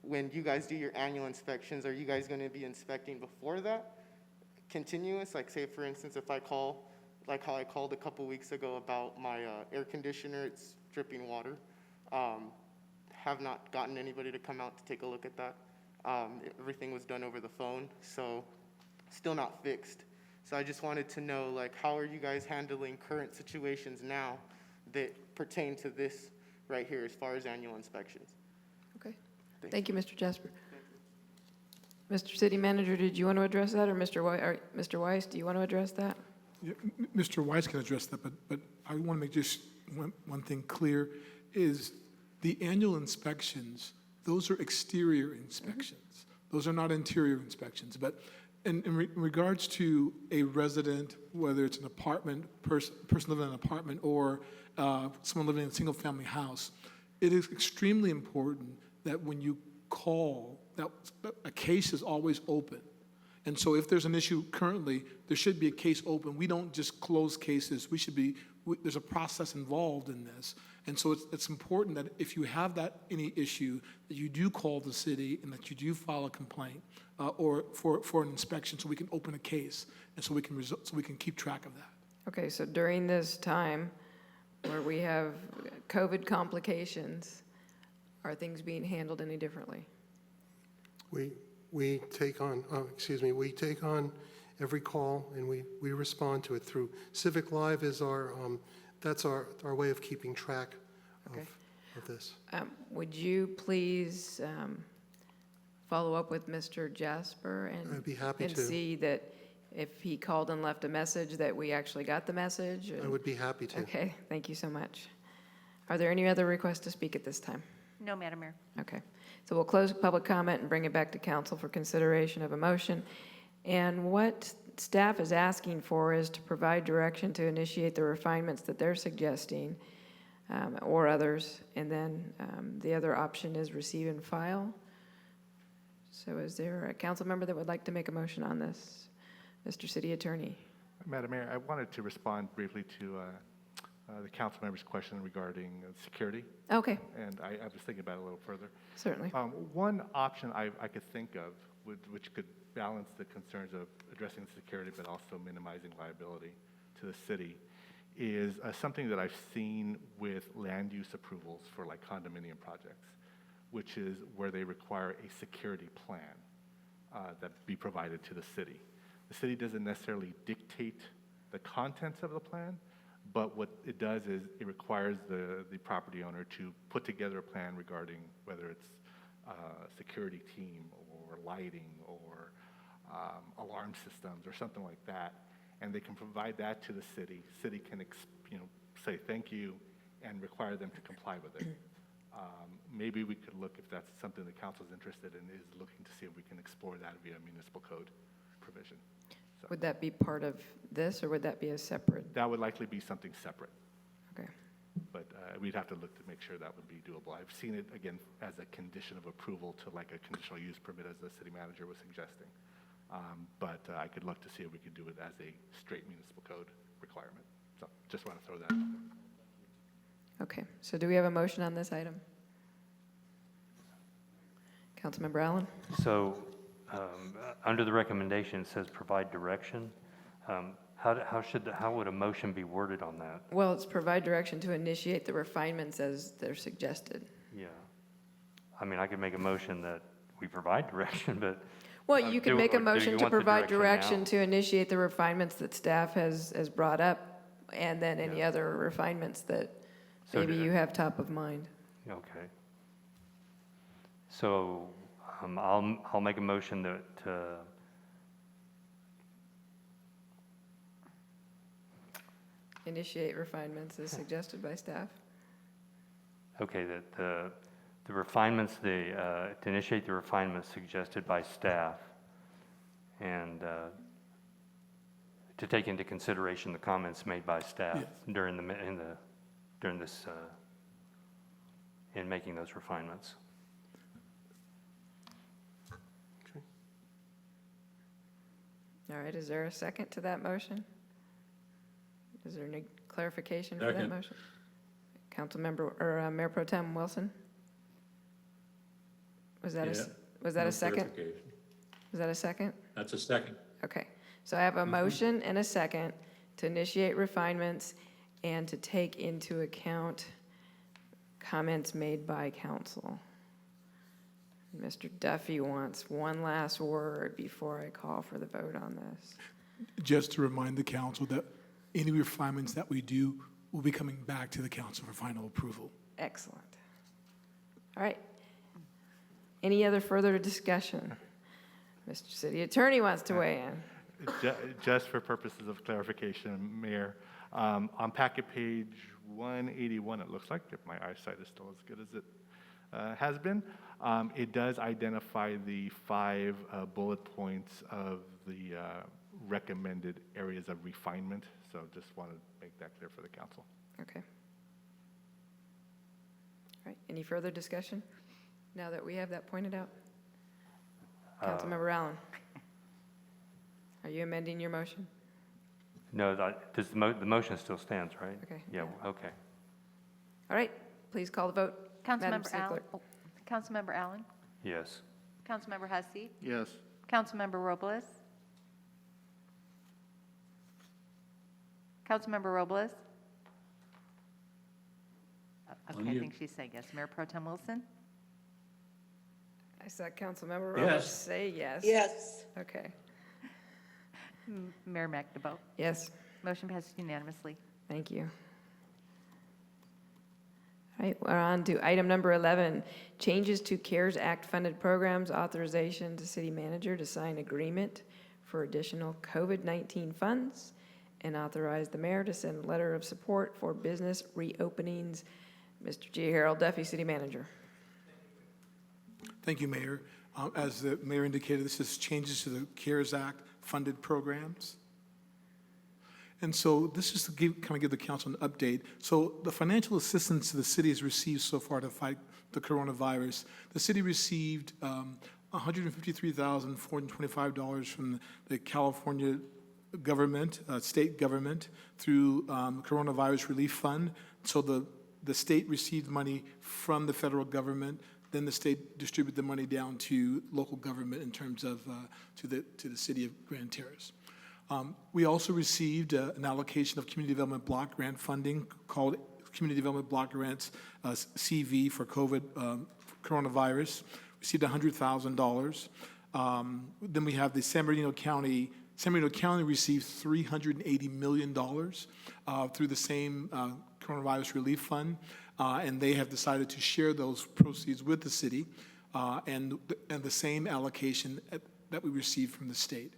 when you guys do your annual inspections, are you guys going to be inspecting before that? Continuous? Like, say, for instance, if I call, like how I called a couple weeks ago about my air conditioner, it's dripping water. Have not gotten anybody to come out to take a look at that. Everything was done over the phone, so still not fixed. So I just wanted to know, like, how are you guys handling current situations now that pertain to this right here as far as annual inspections? Okay. Thank you, Mr. Jasper. Mr. City Manager, did you want to address that, or Mr. Weiss, do you want to address that? Yeah, Mr. Weiss can address that, but I want to make just one thing clear, is the annual inspections, those are exterior inspections. Those are not interior inspections. But in regards to a resident, whether it's an apartment, person living in an apartment, or someone living in a single-family house, it is extremely important that when you call, that a case is always open. And so if there's an issue currently, there should be a case open. We don't just close cases. There's a process involved in this. And so it's important that if you have any issue, that you do call the city and that you do file a complaint or for an inspection, so we can open a case and so we can keep track of that. Okay, so during this time where we have COVID complications, are things being handled any differently? We take on, we take on every call and we respond to it through Civic Live is that's our way of keeping track of this. Would you please follow up with Mr. Jasper I'd be happy and to. see that if he called and left a message, that we actually got the message? I would be happy to. Okay, thank you so much. Are there any other requests to speak at this time? No, Madam Mayor. Okay, so we'll close public comment and bring it back to council for consideration of a motion. And what staff is asking for is to provide direction to initiate the refinements that they're suggesting, or others, and then the other option is receive and file. So is there a council member that would like to make a motion on this? Mr. City Attorney. Madam Mayor, I wanted to respond briefly to the council member's question regarding security. Okay, And I was thinking about it a little further. certainly. One option I could think of, which could balance the concerns of addressing security but also minimizing liability to the city, is something that I've seen with land use approvals for like condominium projects, which is where they require a security plan that be provided to the city. The city doesn't necessarily dictate the contents of the plan, but what it does is it requires the property owner to put together a plan regarding whether it's security team or lighting or alarm systems or something like that. And they can provide that to the city. City can, say thank you and require them to comply with it. Maybe we could look, if that's something the council's interested in, is looking to see if we can explore that via municipal code provision. So Would that be part of this, or would that be a separate? that would likely be something separate, Okay. but we'd have to look to make sure that would be doable. I've seen it, again, as a condition of approval to like a conditional use permit, as the city manager was suggesting. But I could look to see if we could do it as a straight municipal code requirement. So just want to throw that out there. Okay, so do we have a motion on this item? Councilmember Allen? So, under the recommendation, it says provide direction. How would a motion be worded on that? Well, it's provide direction to initiate the refinements as they're suggested. Yeah. I mean, I could make a motion that we provide direction, but. Well, you could make a or do motion you to want the provide now? direction to initiate the refinements that staff has brought up, and then any Yeah. other refinements that So maybe do- you have top of mind. Okay. So, I'll make a motion that, Initiate refinements as suggested by staff. okay, that the refinements, to initiate the refinements suggested by staff, and to take into consideration the comments made by staff during in making those refinements. All right, is there a second to that motion? Is there any clarification for that Second. motion? Councilmember, or Mayor Pro Tem Wilson? Was that Yeah, was that no a second? clarification. Was that a second? That's a second. Okay, so I have a motion and a second to initiate refinements and to take into account comments made by council. Mr. Duffy wants one last word before I call for the vote on this. Just to remind the council that any refinements that we do will be coming back to the council for final approval. Excellent. All right. Any other further discussion? Mr. City Attorney wants to weigh in. Just for purposes of clarification, Mayor, on packet page 181, it looks like, if my eyesight is still as good as it has been, it does identify the 5 bullet points of the recommended areas of refinement. So just want to make that clear for the council. Okay. All right, any further discussion now that we have that pointed out? Councilmember Allen? Are you amending your motion? No, the motion still stands, right? Okay. Yeah, okay. All right, please call the vote. Madam Councilmember City Allen? Clerk. Councilmember Allen? Yes. Councilmember Hussey? Yes. Councilmember Robles? Councilmember Robles? Okay, I mute. think she said yes. Mayor Pro Tem Wilson? I saw Councilmember Yes. Robles say yes. Yes. Okay, Mayor McDevoe? yes, Motion passes unanimously. thank you. All right, we're on to item number 11, changes to CARES Act funded programs, authorization to city manager to sign agreement for additional COVID-19 funds, and authorize the mayor to send a letter of support for business reopenings. Mr. G. Harold Duffy, city manager. Thank you, Mayor. As the mayor indicated, this is changes to the CARES Act funded programs. And so this is to give the council an update. So the financial assistance the city has received so far to fight the coronavirus, the city received $153,425 from the California government, state government, through Coronavirus Relief Fund. So the state received money from the federal government. Then the state distributed the money down to local government in terms of to the city of Grand Terrace. We also received an allocation of community development block grant funding called Community Development Block Grants, CV for coronavirus, received $100,000. Then we have the San Bernardino County received $380 million through the same coronavirus relief fund, and they have decided to share those proceeds with the city and the same allocation that we received from the state.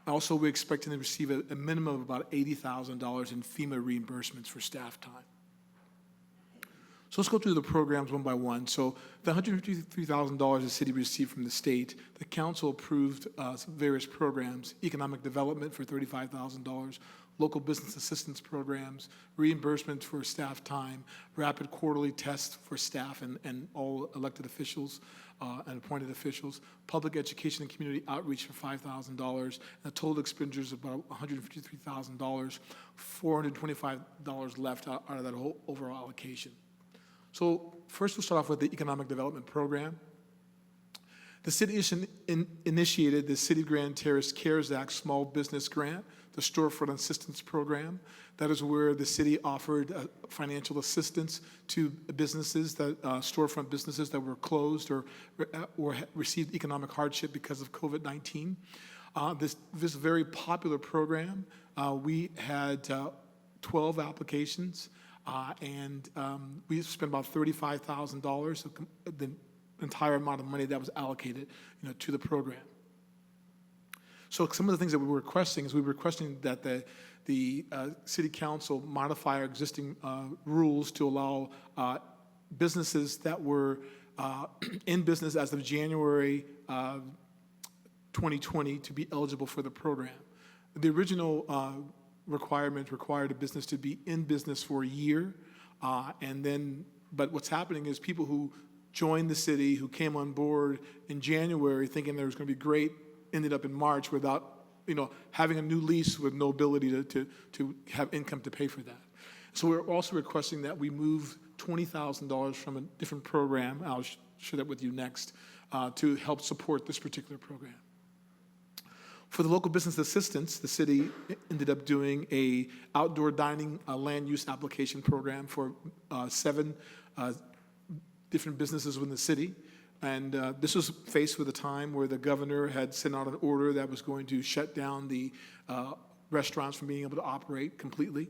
Also, we're expecting to receive a minimum of about $80,000 in FEMA reimbursements for staff time. So let's go through the programs one by one. So the $153,000 the city received from the state, the council approved some various programs: economic development for $35,000, local business assistance programs, reimbursement for staff time, rapid quarterly tests for staff and all elected officials and appointed officials, public education and community outreach for $5,000, and the total expenditures of about $153,000, $425 left out of that whole overall allocation. So first we'll start off with the economic development program. The city initiated the City of Grand Terrace CARES Act Small Business Grant, the Storefront Assistance Program. That is where the city offered financial assistance to businesses, storefront businesses that were closed or received economic hardship because of COVID-19. This very popular program, we had 12 applications. And we spent about $35,000, the entire amount of money that was allocated, to the program. So some of the things that we were requesting is that the city council modify our existing rules to allow businesses that were in business as of January 2020 to be eligible for the program. The original requirement required a business to be in business for a year, but what's happening is people who joined the city, who came on board in January thinking there was going to be great, ended up in March without, having a new lease with no ability to have income to pay for that. So we're also requesting that we move $20,000 from a different program, I'll share that with you next, to help support this particular program. For the local business assistance, the city ended up doing a outdoor dining land use application program for 7 different businesses within the city. And this was faced with a time where the governor had sent out an order that was going to shut down the restaurants from being able to operate completely.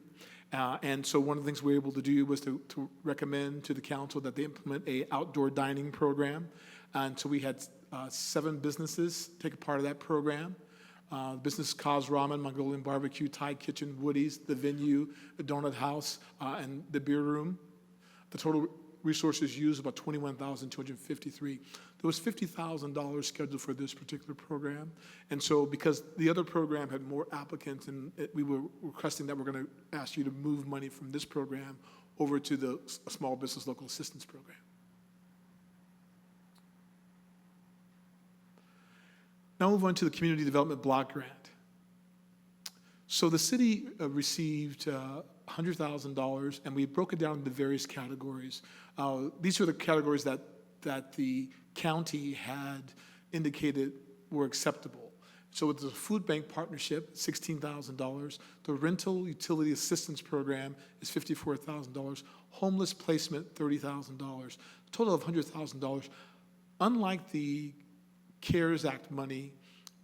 And so one of the things we were able to do was to recommend to the council that they implement a outdoor dining program. And so we had 7 businesses take a part of that program. Business Cause Ramen, Mongolian Barbecue, Thai Kitchen, Woody's, The Venue, the Donut House, and the Beer Room. The total resources used about $21,253. There was $50,000 scheduled for this particular program. And so because the other program had more applicants, and we were requesting that we're going to ask you to move money from this program over to the Small Business Local Assistance Program. Now move on to the Community Development Block Grant. So the city received $100,000, and we broke it down into various categories. These are the categories that the county had indicated were acceptable. So it's a food bank partnership, $16,000. The rental utility assistance program is $54,000. Homeless placement, $30,000. Total of $100,000. Unlike the CARES Act money,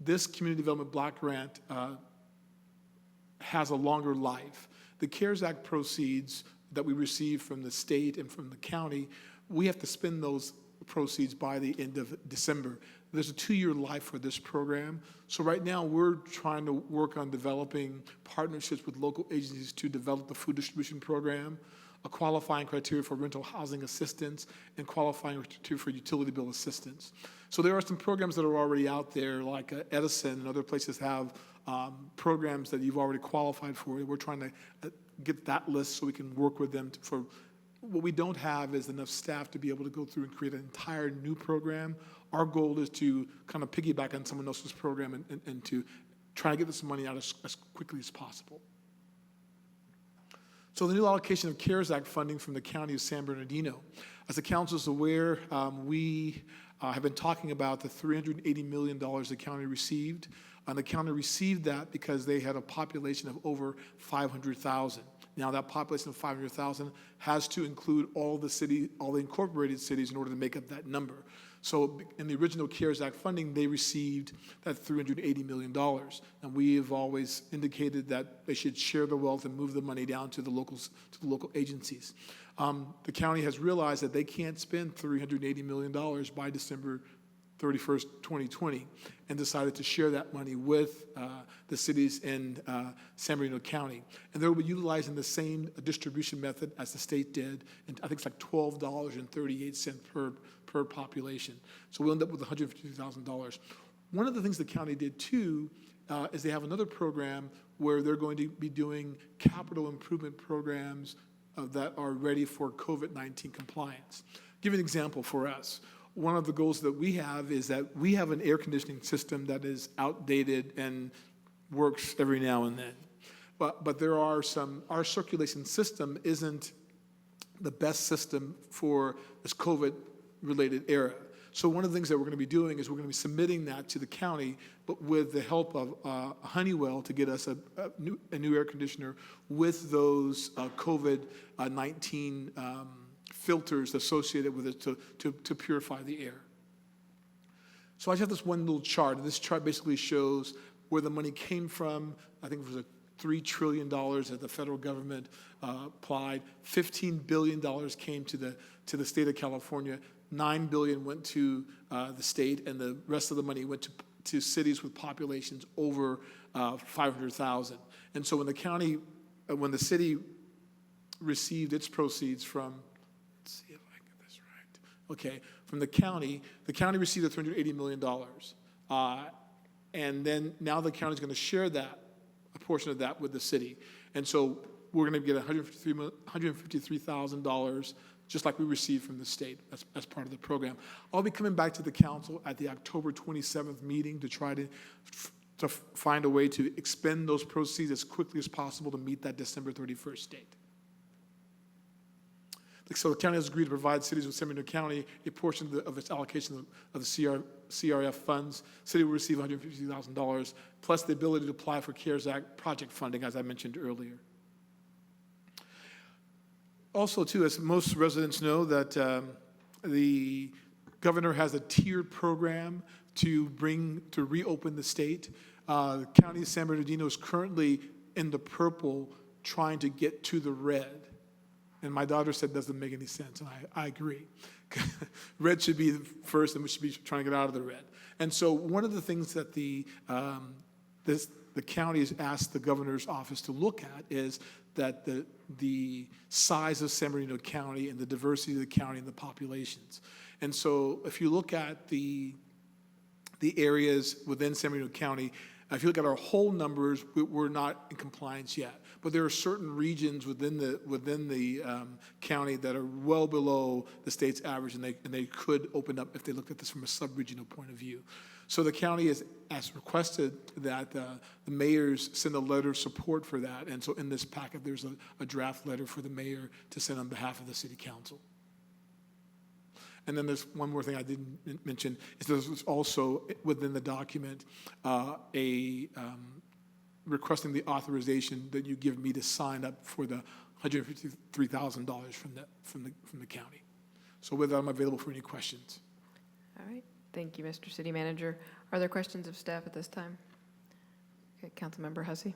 this community development block grant has a longer life. The CARES Act proceeds that we receive from the state and from the county, we have to spend those proceeds by the end of December. There's a 2-year life for this program. So right now we're trying to work on developing partnerships with local agencies to develop the food distribution program, a qualifying criteria for rental housing assistance, and qualifying criteria for utility bill assistance. So there are some programs that are already out there, like Edison and other places have programs that you've already qualified for. We're trying to get that list so we can work with them for what we don't have is enough staff to be able to go through and create an entire new program. Our goal is to kind of piggyback on someone else's program and to try to get this money out as quickly as possible. So the new allocation of CARES Act funding from the County of San Bernardino. As the council is aware, we have been talking about the $380 million the county received. The county received that because they had a population of over 500,000. Now, that population of 500,000 has to include all the incorporated cities in order to make up that number. So in the original CARES Act funding, they received that $380 million. And we have always indicated that they should share the wealth and move the money down to the local agencies. The county has realized that they can't spend $380 million by December 31st, 2020, and decided to share that money with the cities in San Bernardino County. And they'll be utilizing the same distribution method as the state did, and I think it's like $12.38 per population. So we'll end up with $150,000. One of the things the county did too is they have another program where they're going to be doing capital improvement programs that are ready for COVID-19 compliance. Give you an example for us. One of the goals that we have is that we have an air conditioning system that is outdated and works every now and then. But there are our circulation system isn't the best system for this COVID-related era. So one of the things that we're going to be doing is we're going to be submitting that to the county, but with the help of Honeywell to get us a new air conditioner with those COVID-19 filters associated with it to purify the air. So I just have this one little chart, and this chart basically shows where the money came from. I think it was $3 trillion that the federal government applied. $15 billion came to the state of California. $9 billion went to the state, and the rest of the money went to cities with populations over 500,000. And so when the city received its proceeds from, let's see if I get this right. Okay, from the county received the $380 million. And then now the county's going to share a portion of that with the city. And so we're going to get $153,000 just like we received from the state as part of the program. I'll be coming back to the council at the October 27th meeting to try to find a way to expend those proceeds as quickly as possible to meet that December 31st date. So the county has agreed to provide cities of San Bernardino County a portion of its allocation of the CRF funds. City will receive $150,000, plus the ability to apply for CARES Act project funding, as I mentioned earlier. Also, too, as most residents know, that the governor has a tiered program to reopen the state. The county of San Bernardino is currently in the purple, trying to get to the red. And my daughter said, doesn't make any sense, and I agree. Red should be the first, and we should be trying to get out of the red. And so one of the things that the county has asked the governor's office to look at is that the size of San Bernardino County and the diversity of the county and the populations. And so if you look at the areas within San Bernardino County, if you look at our whole numbers, we're not in compliance yet. But there are certain regions within the county that are well below the state's average, and they could open up if they looked at this from a sub-regional point of view. So the county has requested that the mayors send a letter of support for that. And so in this packet, there's a draft letter for the mayor to send on behalf of the city council. And then there's one more thing I didn't mention, is there's also within the document requesting the authorization that you give me to sign up for the $153,000 from the county. So with that, I'm available for any questions. All right, thank you, Mr. City Manager. Are there questions of staff at this time? Okay, Councilmember Hussey.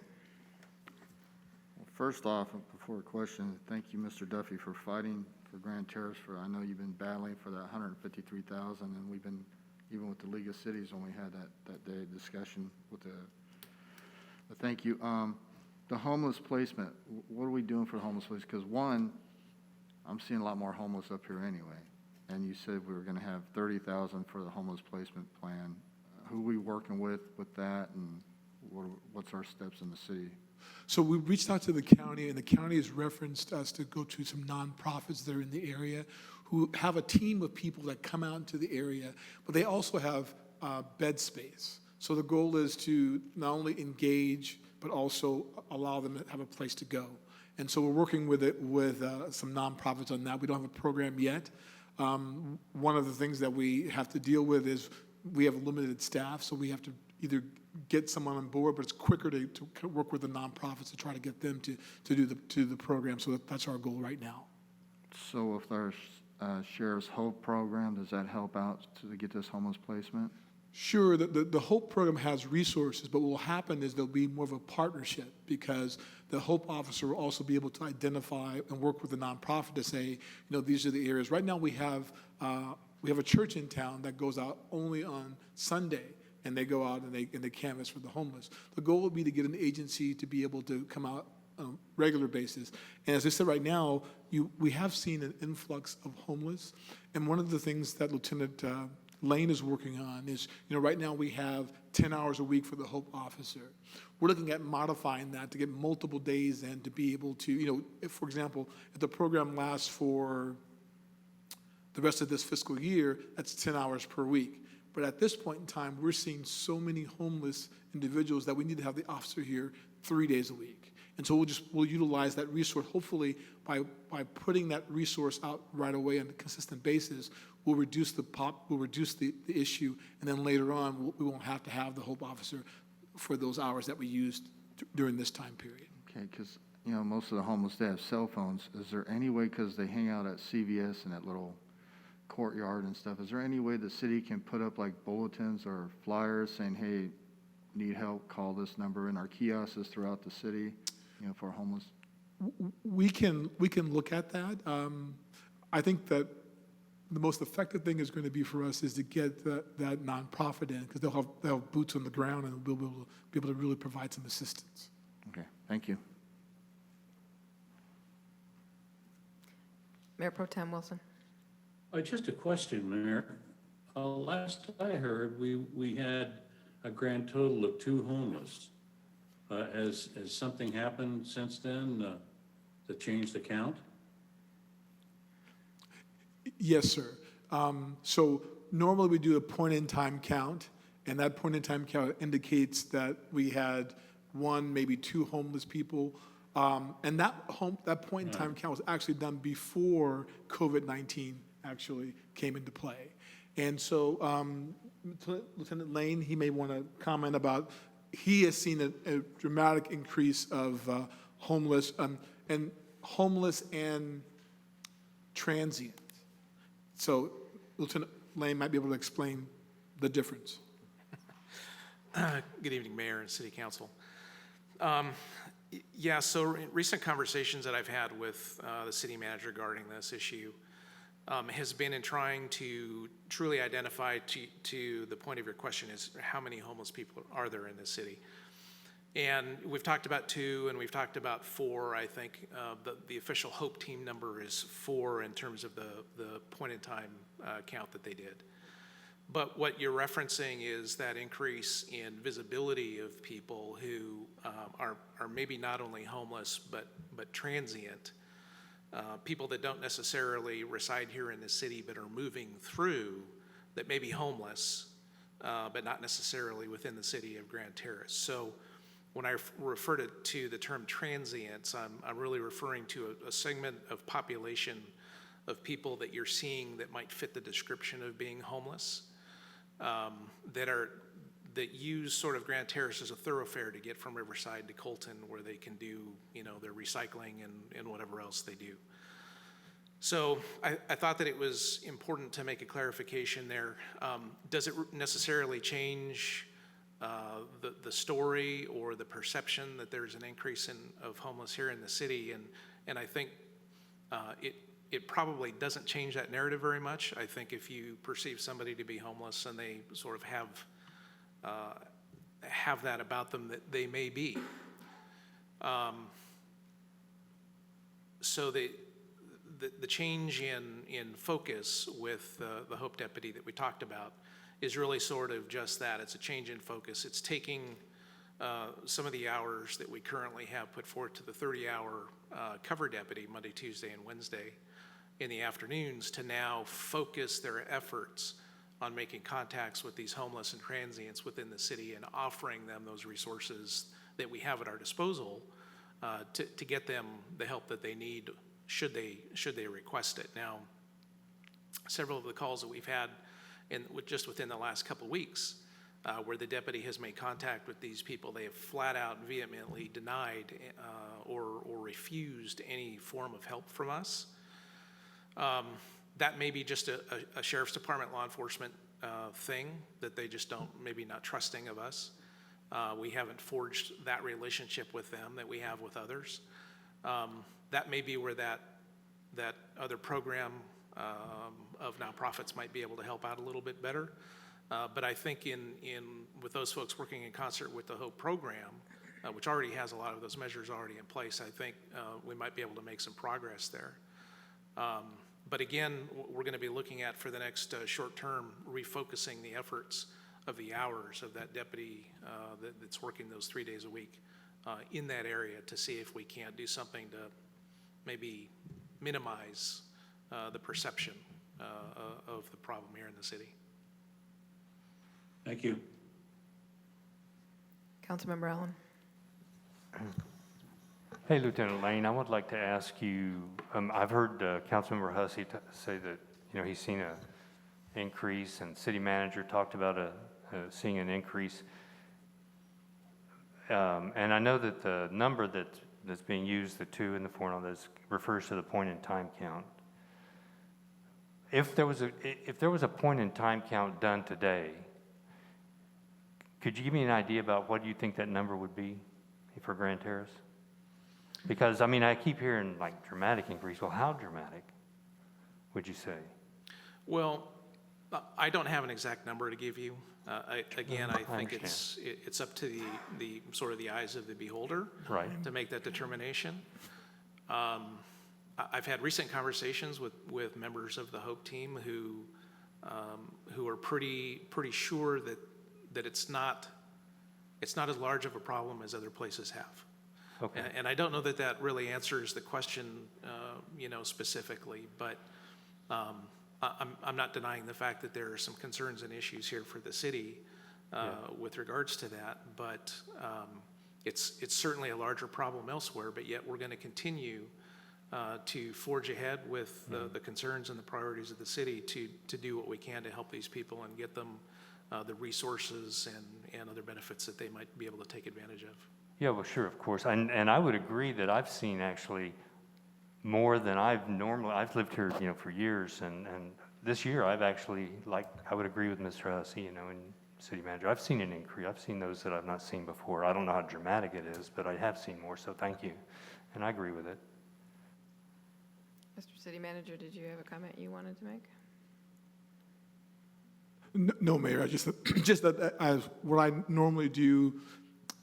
Well, first off, before a question, thank you, Mr. Duffy, for fighting for Grand Terrace. I know you've been battling for that $153,000, and we've been, even with the League of Cities when we had that day discussion with but thank you. The homeless placement, what are we doing for the homeless place? Because one, I'm seeing a lot more homeless up here anyway. And you said we were going to have $30,000 for the homeless placement plan. Who are we working with that, and what's our steps in the city? So we reached out to the county, and the county has referenced us to go to some nonprofits that are in the area who have a team of people that come out into the area, but they also have bed space. So the goal is to not only engage, but also allow them to have a place to go. And so we're working with some nonprofits on that. We don't have a program yet. One of the things that we have to deal with is we have limited staff, so we have to either get someone on board, but it's quicker to work with the nonprofits to try to get them to do the program. So that's our goal right now. So if there's Sheriff's Hope program, does that help out to get this homeless placement? Sure, the HOPE program has resources, but what will happen is there'll be more of a partnership because the HOPE officer will also be able to identify and work with the nonprofit to say, these are the areas. Right now we have a church in town that goes out only on Sunday, and they go out and they canvass for the homeless. The goal would be to get an agency to be able to come out on a regular basis. And as I said, right now, we have seen an influx of homeless, and one of the things that Lieutenant Lane is working on is, right now we have 10 hours a week for the HOPE officer. We're looking at modifying that to get multiple days in to be able to, if, for example, if the program lasts for the rest of this fiscal year, that's 10 hours per week. But at this point in time, we're seeing so many homeless individuals that we need to have the officer here 3 days a week. And so we'll utilize that resource. Hopefully, by putting that resource out right away on a consistent basis, we'll reduce the issue, and then later on, we won't have to have the HOPE officer for those hours that we used during this time period. Okay, because, most of the homeless, they have cell phones. Is there any way, because they hang out at CVS and that little courtyard and stuff, is there any way the city can put up like bulletins or flyers saying, hey, need help, call this number in our kiosks throughout the city, for homeless? We can look at that. I think that the most effective thing is going to be for us is to get that nonprofit in, because they'll have boots on the ground and we'll be able to really provide some assistance. Okay, thank you. Mayor Pro Tem Wilson. Just a question, Mayor. Last I heard, we had a grand total of 2 homeless. Has something happened since then to change the count? Yes, sir. So normally we do a point-in-time count, and that point-in-time count indicates that we had 1, maybe 2 homeless people. And that point-in-time count was actually done before COVID-19 actually came into play. And so Lieutenant Lane, he may want to comment about, he has seen a dramatic increase of homeless and transient. So Lieutenant Lane might be able to explain the difference. Good evening, Mayor and City Council. Yeah, so recent conversations that I've had with the city manager regarding this issue has been in trying to truly identify, to the point of your question, is how many homeless people are there in this city? And we've talked about 2, and we've talked about 4. I think the official HOPE team number is 4 in terms of the point-in-time count that they did. But what you're referencing is that increase in visibility of people who are maybe not only homeless, but transient. People that don't necessarily reside here in the city, but are moving through, that may be homeless, but not necessarily within the city of Grand Terrace. So when I refer to the term transients, I'm really referring to a segment of population of people that you're seeing that might fit the description of being homeless, that use sort of Grand Terrace as a thoroughfare to get from Riverside to Colton, where they can do, their recycling and whatever else they do. So I thought that it was important to make a clarification there. Does it necessarily change the story or the perception that there's an increase of homeless here in the city? And I think it probably doesn't change that narrative very much. I think if you perceive somebody to be homeless and they sort of have that about them, that they may be. So the change in focus with the HOPE deputy that we talked about is really sort of just that. It's a change in focus. It's taking some of the hours that we currently have put forth to the 30-hour cover deputy, Monday, Tuesday, and Wednesday in the afternoons, to now focus their efforts on making contacts with these homeless and transients within the city and offering them those resources that we have at our disposal to get them the help that they need should they request it. Now, several of the calls that we've had just within the last couple of weeks where the deputy has made contact with these people, they have flat out vehemently denied or refused any form of help from us. That may be just a sheriff's department, law enforcement thing, that they just don't, maybe not trusting of us. We haven't forged that relationship with them that we have with others. That may be where that other program of nonprofits might be able to help out a little bit better. But I think with those folks working in concert with the HOPE program, which already has a lot of those measures already in place, I think we might be able to make some progress there. But again, we're going to be looking at, for the next short term, refocusing the efforts of the hours of that deputy that's working those 3 days a week in that area, to see if we can't do something to maybe minimize the perception of the problem here in the city. Thank you. Councilmember Allen. Hey, Lieutenant Lane, I would like to ask you, I've heard Councilmember Hussey say that, he's seen an increase, and city manager talked about seeing an increase. And I know that the number that's being used, the 2 and the 4, and all this, refers to the point-in-time count. If there was a point-in-time count done today, could you give me an idea about what you think that number would be for Grand Terrace? Because, I keep hearing, like, dramatic increase. Well, how dramatic would you say? Well, I don't have an exact number to give you. I think it's up to the sort of the eyes of the beholder, right, to make that determination. I've had recent conversations with members of the HOPE team who are pretty sure that it's not as large of a problem as other places have. Okay. And I don't know that really answers the question, specifically, but I'm not denying the fact that there are some concerns and issues here for the city with regards to that, but it's certainly a larger problem elsewhere, but yet we're going to continue to forge ahead with the concerns and the priorities of the city to do what we can to help these people and get them the resources and other benefits that they might be able to take advantage of. Yeah, well, sure, of course. And I would agree that I've seen actually more than I've lived here, for years. And this year I've actually, I would agree with Mr. Hussey, and city manager. I've seen an increase. I've seen those that I've not seen before. I don't know how dramatic it is, but I have seen more, so thank you. And I agree with it. Mr. City Manager, did you have a comment you wanted to make? No, Mayor, what I normally do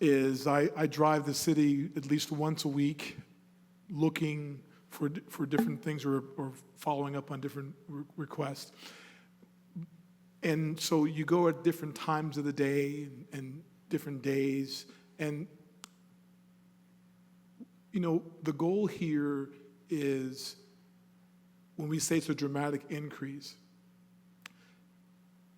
is I drive the city at least once a week looking for different things or following up on different requests. And so you go at different times of the day and different days. And, the goal here is, when we say it's a dramatic increase,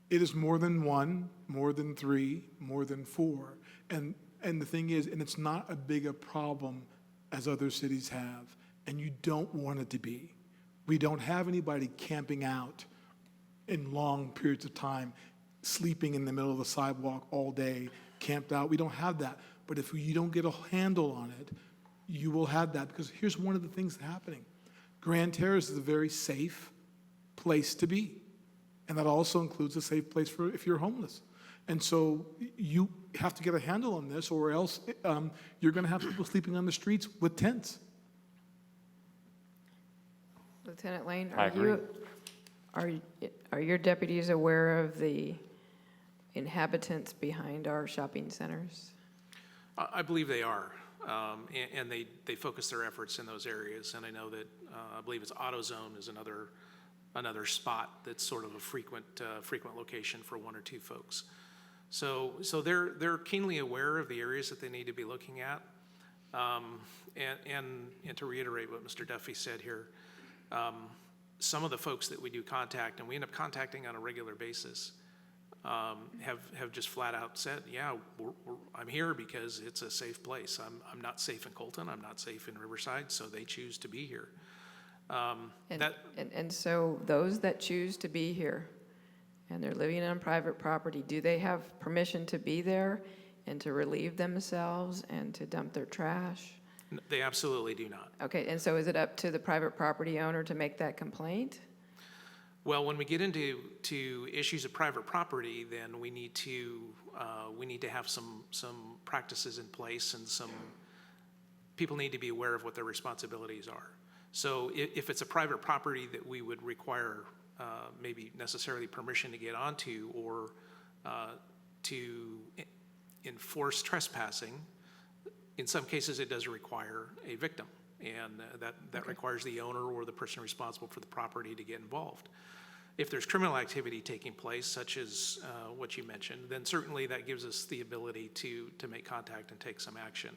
it is more than 1, more than 3, more than 4. And the thing is, and it's not as big a problem as other cities have, and you don't want it to be. We don't have anybody camping out in long periods of time, sleeping in the middle of the sidewalk all day, camped out. We don't have that. But if you don't get a handle on it, you will have that. Because here's one of the things happening. Grand Terrace is a very safe place to be. And that also includes a safe place for if you're homeless. And so you have to get a handle on this, or else you're going to have people sleeping on the streets with tents. Lieutenant Lane, I agree. Are your deputies aware of the inhabitants behind our shopping centers? I believe they are, and they focus their efforts in those areas. And I know that I believe it's AutoZone is another spot that's sort of a frequent location for 1 or 2 folks. So they're keenly aware of the areas that they need to be looking at. And to reiterate what Mr. Duffy said here, some of the folks that we do contact, and we end up contacting on a regular basis, have just flat out said, yeah, I'm here because it's a safe place. I'm not safe in Colton. I'm not safe in Riverside, so they choose to be here. And so those that choose to be here and they're living on private property, do they have permission to be there and to relieve themselves and to dump their trash? They absolutely do not. Okay, and so is it up to the private property owner to make that complaint? Well, when we get into issues of private property, then we need to have some practices in place, and some people need to be aware of what their responsibilities are. So if it's a private property that we would require maybe necessarily permission to get onto, or to enforce trespassing, in some cases it does require a victim, and that requires the owner or the person responsible for the property to get involved. If there's criminal activity taking place, such as what you mentioned, then certainly that gives us the ability to make contact and take some action.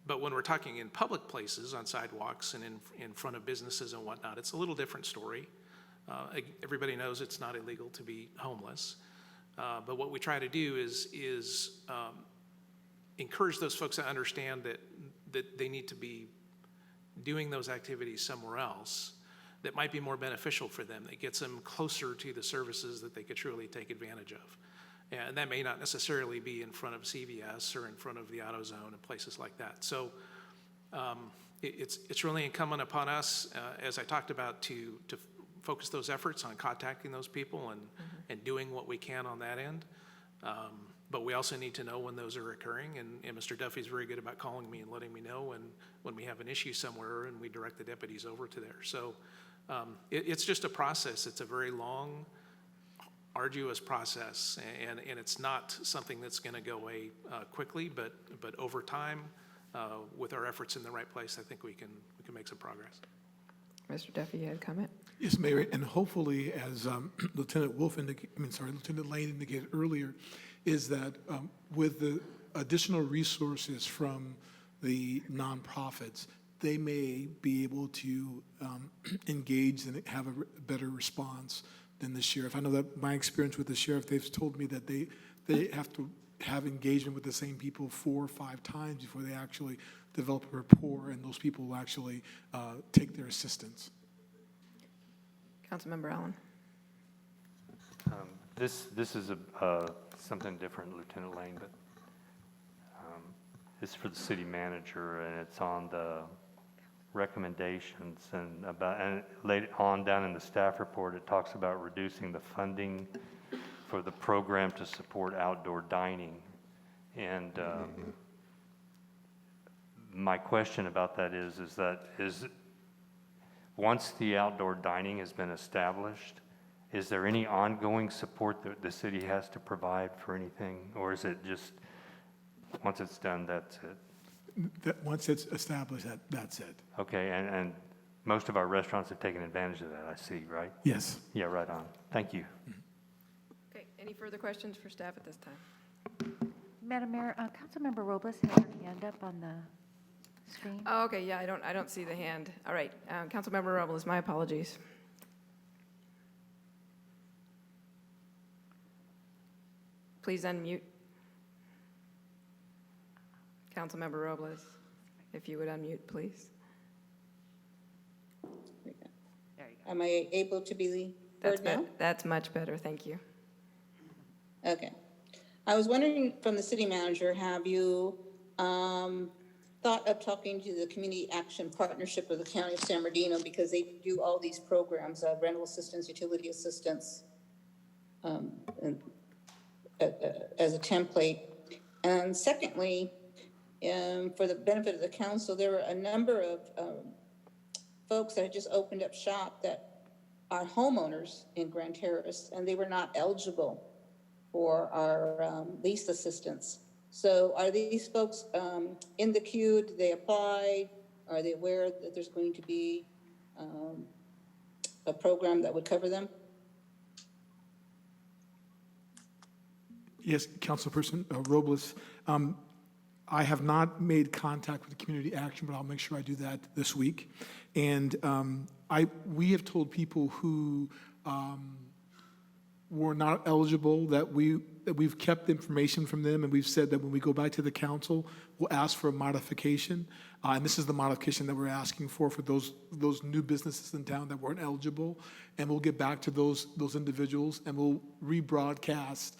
But when we're talking in public places, on sidewalks and in front of businesses and whatnot, it's a little different story. Everybody knows it's not illegal to be homeless. But what we try to do is encourage those folks to understand that they need to be doing those activities somewhere else that might be more beneficial for them, that gets them closer to the services that they could truly take advantage of. And that may not necessarily be in front of CVS or in front of the AutoZone and places like that. So it's really incumbent upon us, as I talked about, to focus those efforts on contacting those people and doing what we can on that end. But we also need to know when those are occurring, and Mr. Duffy's very good about calling me and letting me know when we have an issue somewhere, and we direct the deputies over to there. So it's just a process. It's a very long, arduous process, and it's not something that's going to go away quickly, but over time, with our efforts in the right place, I think we can make some progress. Mr. Duffy, you had a comment? Yes, Mayor, and hopefully, as Lieutenant Lane indicated earlier, is that with the additional resources from the nonprofits, they may be able to engage and have a better response than the sheriff. I know that my experience with the sheriff, they've told me that they have to have engagement with the same people 4 or 5 times before they actually develop a rapport, and those people will actually take their assistance. Councilmember Allen. This is something different, Lieutenant Lane, but it's for the city manager, and it's on the recommendations, and later on down in the staff report, it talks about reducing the funding for the program to support outdoor dining. And my question about that is once the outdoor dining has been established, is there any ongoing support that the city has to provide for anything, or is it just once it's done, that's it? Once it's established, that's it. Okay, and most of our restaurants have taken advantage of that, I see, right? Yes. Yeah, right on. Thank you. Okay, any further questions for staff at this time? Madam Mayor, Councilmember Robles has her hand up on the screen. Oh, okay, yeah, I don't see the hand. All right, Councilmember Robles, my apologies. Please unmute. Councilmember Robles, if you would unmute, please. There you go. Am I able to be heard now? That's much better, thank you. Okay. I was wondering from the city manager, have you thought of talking to the Community Action Partnership of the County of San Bernardino, because they do all these programs, rental assistance, utility assistance, as a template? And secondly, for the benefit of the council, there were a number of folks that had just opened up shop that are homeowners in Grand Terrace, and they were not eligible for our lease assistance. So are these folks in the queue? Did they apply? Are they aware that there's going to be a program that would cover them? Yes, Councilperson Robles. I have not made contact with the Community Action, but I'll make sure I do that this week. And we have told people who were not eligible, that we've kept information from them, and we've said that when we go back to the council, we'll ask for a modification. And this is the modification that we're asking for those new businesses in town that weren't eligible. And we'll get back to those individuals, and we'll rebroadcast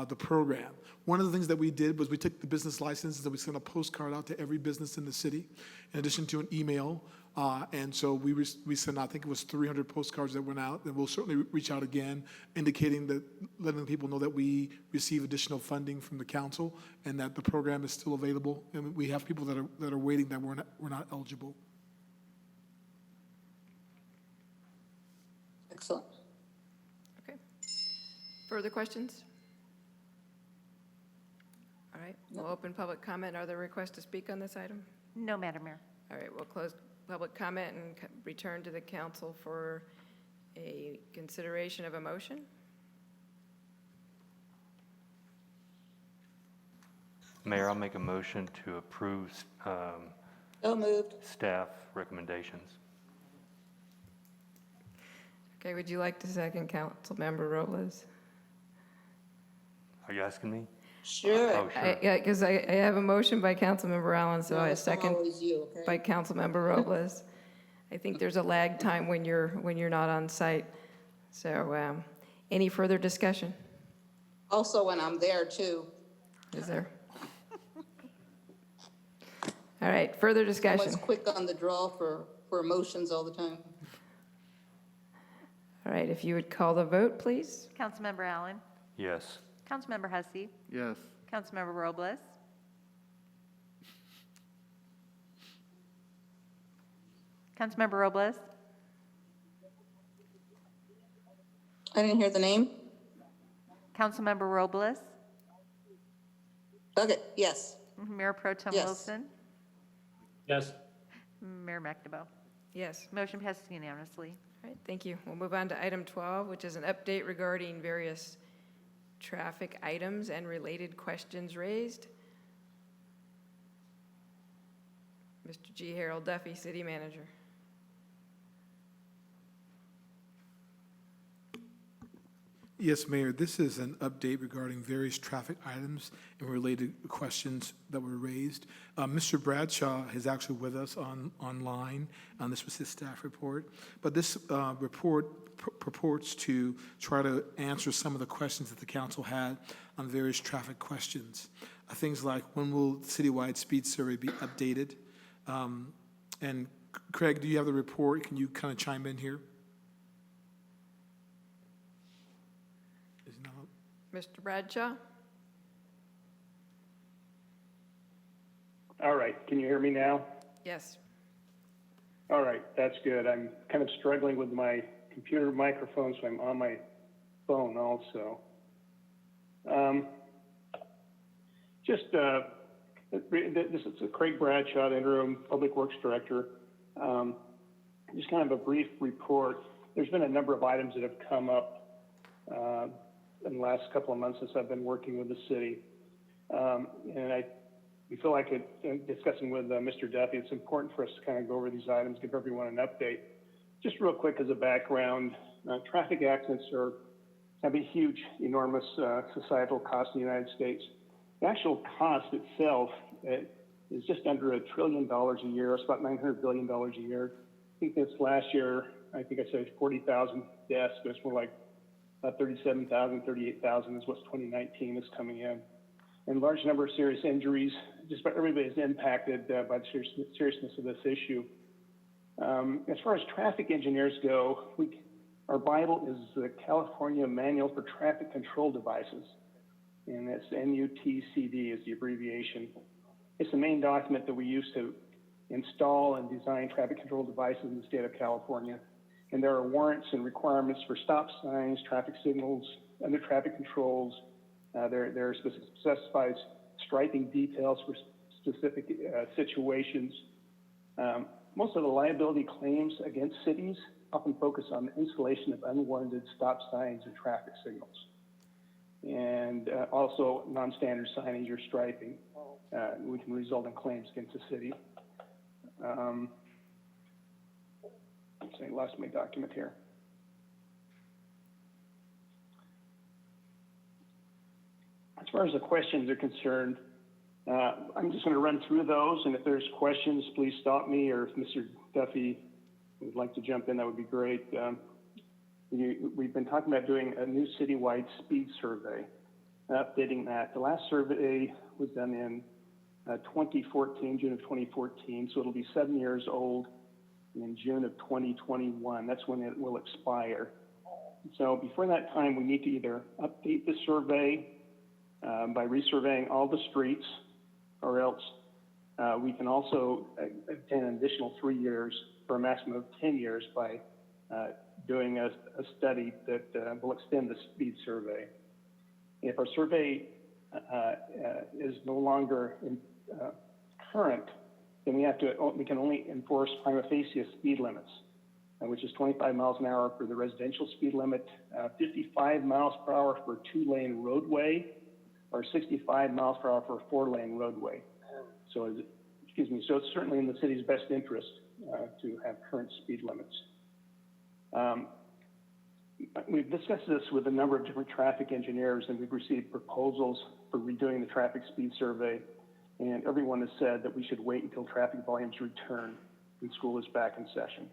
the program. One of the things that we did was we took the business licenses and we sent a postcard out to every business in the city, in addition to an email. And so we sent, I think it was 300 postcards that went out, and we'll certainly reach out again, indicating that, letting people know that we receive additional funding from the council and that the program is still available. And we have people that are waiting that were not eligible. Excellent. Okay. Further questions? All right, we'll open public comment. Are there requests to speak on this item? No, Madam Mayor. All right, we'll close public comment and return to the council for a consideration of a motion. Mayor, I'll make a motion to approve So moved. staff recommendations. Okay, would you like to second Councilmember Robles? Are you asking me? Sure. Oh, sure. Yeah, because I have a motion by Councilmember Allen, so No, I it's not second always you, okay? by Councilmember Robles. I think there's a lag time when you're not on site. So, any further discussion? Also, when I'm there, too. Is there? All right, further I'm discussion. always quick on the draw for emotions all the time. All right, if you would call the vote, please. Councilmember Allen. Yes. Councilmember Hussey. Yes. Councilmember Robles. Councilmember Robles. I didn't hear the name. Councilmember Robles. Okay, yes. Mayor Pro Tem Yes. Wilson. Yes. Mayor McNabo. Yes. Motion passes unanimously. All right, thank you. We'll move on to item 12, which is an update regarding various traffic items and related questions raised. Mr. G. Harold Duffy, City Manager. Yes, Mayor, this is an update regarding various traffic items and related questions that were raised. Mr. Bradshaw is actually with us online. This was his staff report. But this report purports to try to answer some of the questions that the council had on various traffic questions. Things like, when will citywide speed survey be updated? And Craig, do you have the report? Can you kind of chime in here? Mr. Bradshaw? All right, can you hear me now? Yes. All right, that's good. I'm kind of struggling with my computer microphone, so I'm on my phone also. This is Craig Bradshaw, the Interim Public Works Director. Just kind of a brief report. There's been a number of items that have come up in the last couple of months since I've been working with the city. And we feel like discussing with Mr. Duffy, it's important for us to kind of go over these items, give everyone an update. Just real quick as a background, traffic accidents have a huge, enormous societal cost in the United States. The actual cost itself is just under $1 trillion a year. It's about $900 billion a year. I think this last year, I think I said 40,000 deaths, but it's more like 37,000, 38,000 is what's 2019 is coming in. And large number of serious injuries. Just about everybody is impacted by the seriousness of this issue. As far as traffic engineers go, our Bible is the California Manual for Traffic Control Devices, and that's NUTCD is the abbreviation. It's the main document that we use to install and design traffic control devices in the state of California. And there are warrants and requirements for stop signs, traffic signals, other traffic controls. There are specified striping details for specific situations. Most of the liability claims against cities often focus on the installation of unwarranted stop signs and traffic signals. And also non-standard signage or striping, which can result in claims against the city. I lost my document here. far as the questions are concerned, I'm just going to run through those, and if there's questions, please stop me, or if Mr. Duffy would like to jump in, that would be great. We've been talking about doing a new citywide speed survey, updating that. The last survey was done in 2014, June of 2014, so it'll be 7 years old in June of 2021. That's when it will expire. So before that time, we need to either update the survey by resurveying all the streets, or else we can also obtain an additional 3 years for a maximum of 10 years by doing a study that will extend the speed survey. If our survey is no longer current, then we can only enforce prima facie speed limits, which is 25 miles an hour for the residential speed limit, 55 miles per hour for a 2-lane roadway, or 65 miles per hour for a 4-lane roadway. So, so it's certainly in the city's best interest to have current speed limits. We've discussed this with a number of different traffic engineers, and we've received proposals for redoing the traffic speed survey, and everyone has said that we should wait until traffic volumes return when school is back in session.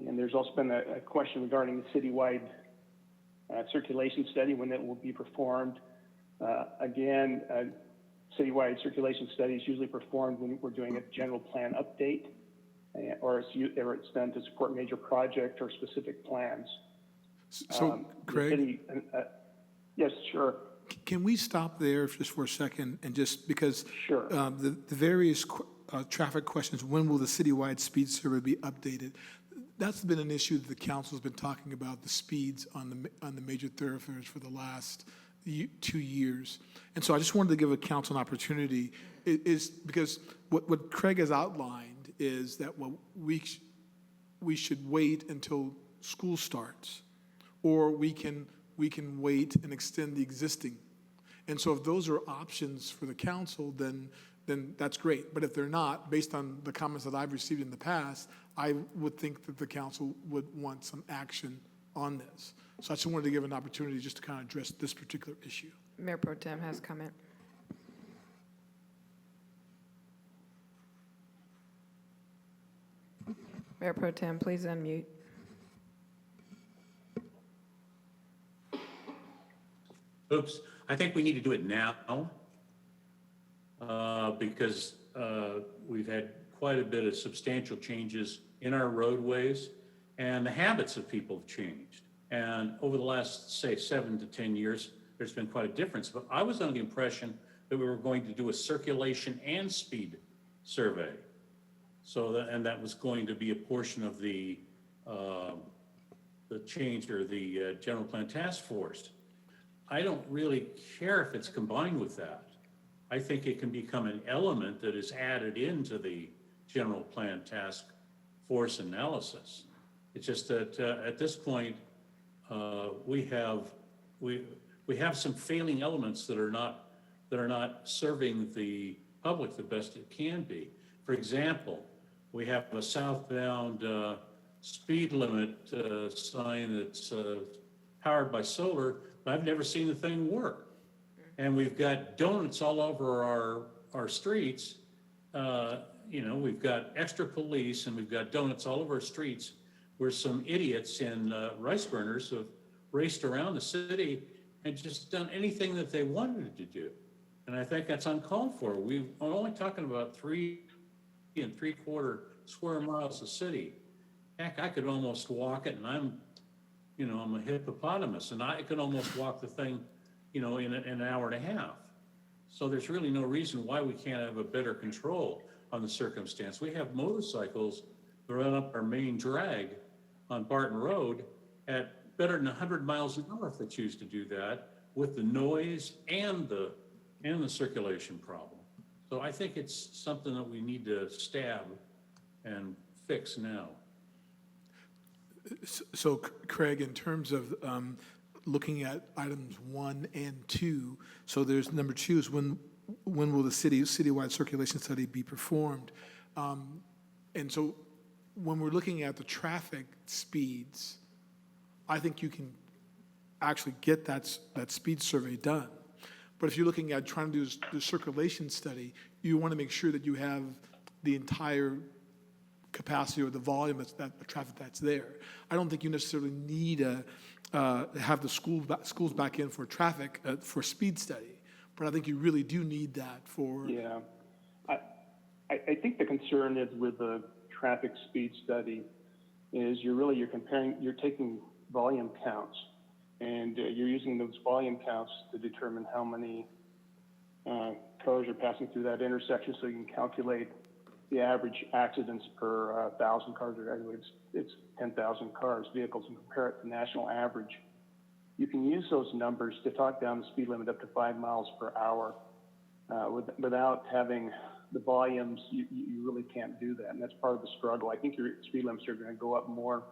And there's also been a question regarding the citywide circulation study, when it will be performed. Again, citywide circulation study is usually performed when we're doing a general plan update, or it's done to support major project or specific plans. So, Craig? Yes, sure. Can we stop there just for a second, and just because Sure. The various traffic questions, when will the citywide speed survey be updated? That's been an issue that the council's been talking about, the speeds on the major thoroughfares for the last 2 years. And so I just wanted to give a council an opportunity, is because what Craig has outlined is that we should wait until school starts, or we can wait and extend the existing. And so if those are options for the council, then that's great. But if they're not, based on the comments that I've received in the past, I would think that the council would want some action on this. So I just wanted to give an opportunity just to kind of address this particular issue. Mayor Pro Tem has comment. Mayor Pro Tem, please unmute. Oops, I think we need to do it now because we've had quite a bit of substantial changes in our roadways, and the habits of people have changed. And over the last, say, 7 to 10 years, there's been quite a difference. But I was under the impression that we were going to do a circulation and speed survey. And that was going to be a portion of the change, or the general plan task force. I don't really care if it's combined with that. I think it can become an element that is added into the general plan task force analysis. It's just that at this point, we have some failing elements that are not serving the public the best it can be. For example, we have a southbound speed limit sign that's powered by solar, but I've never seen the thing work. And we've got donuts all over our streets. We've got extra police, and we've got donuts all over our streets, where some idiots in rice burners have raced around the city and just done anything that they wanted to do. And I think that's uncalled for. We're only talking about 3 3/4 square miles of city. Heck, I could almost walk it, and I'm a hippopotamus, and I could almost walk the thing, in an hour and a half. So there's really no reason why we can't have a better control on the circumstance. We have motorcycles that run up our main drag on Barton Road at better than 100 miles an hour if they choose to do that, with the noise and the circulation problem. So I think it's something that we need to stab and fix now. So Craig, in terms of looking at items 1 and 2, so there's number 2 is when will the citywide circulation study be performed? And so when we're looking at the traffic speeds, I think you can actually get that speed survey done. But if you're looking at trying to do the circulation study, you want to make sure that you have the entire capacity or the volume the traffic that's there. I don't think you necessarily need to have the schools back in for traffic, for speed study. But I think you really do need that for. Yeah. I think the concern is with the traffic speed study is you're taking volume counts, and you're using those volume counts to determine how many cars are passing through that intersection, so you can calculate the average accidents per 1,000 cars, or actually it's 10,000 vehicles, and compare it to national average. You can use those numbers to talk down the speed limit up to 5 miles per hour. Without having the volumes, you really can't do that, and that's part of the struggle. I think your speed limits are going to go up more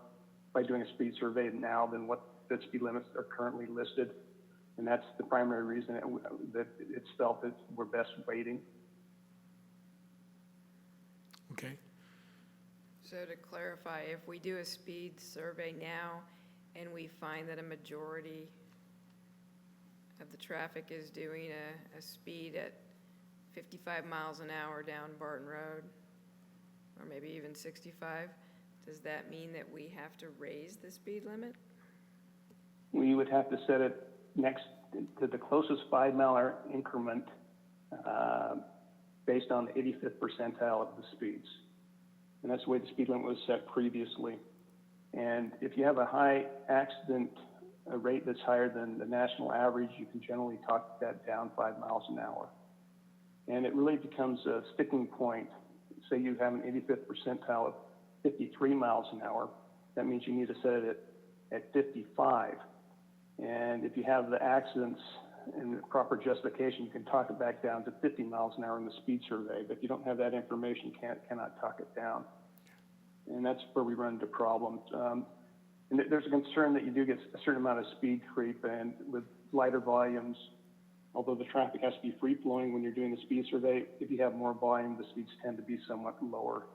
by doing a speed survey now than what the speed limits are currently listed, and that's the primary reason that it's felt that we're best waiting. Okay. So to clarify, if we do a speed survey now and we find that a majority of the traffic is doing a speed at 55 miles an hour down Barton Road, or maybe even 65, does that mean that we have to raise the speed limit? We would have to set it next to the closest 5 mile increment based on the 85th percentile of the speeds. And that's the way the speed limit was set previously. And if you have a high accident rate that's higher than the national average, you can generally talk that down 5 miles an hour. And it really becomes a sticking point. Say you have an 85th percentile of 53 miles an hour, that means you need to set it at 55. And if you have the accidents and the proper justification, you can talk it back down to 50 miles an hour in the speed survey. But if you don't have that information, you cannot talk it down. And that's where we run into problems. And there's a concern that you do get a certain amount of speed creep, and with lighter volumes, although the traffic has to be free-flowing when you're doing the speed survey, if you have more volume, the speeds tend to be somewhat lower.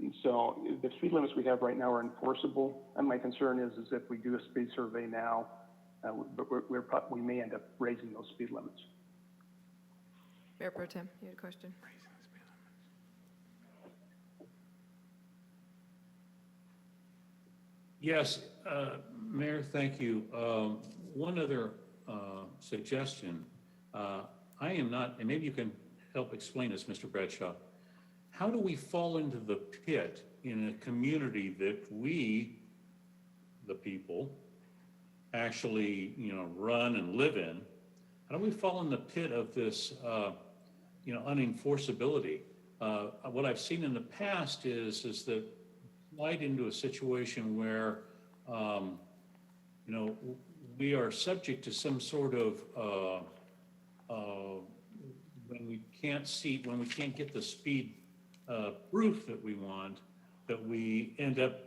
And so the speed limits we have right now are enforceable, and my concern is if we do a speed survey now, we may end up raising those speed limits. Mayor Pro Tem, you had a question? Yes, Mayor, thank you. One other suggestion. I am not, and maybe you can help explain this, Mr. Bradshaw. How do we fall into the pit in a community that we, the people, actually, run and live in? How do we fall in the pit of this, unenforceability? What I've seen in the past is that slide into a situation where, we are subject to some sort of, when we can't get the speed proof that we want, that we end up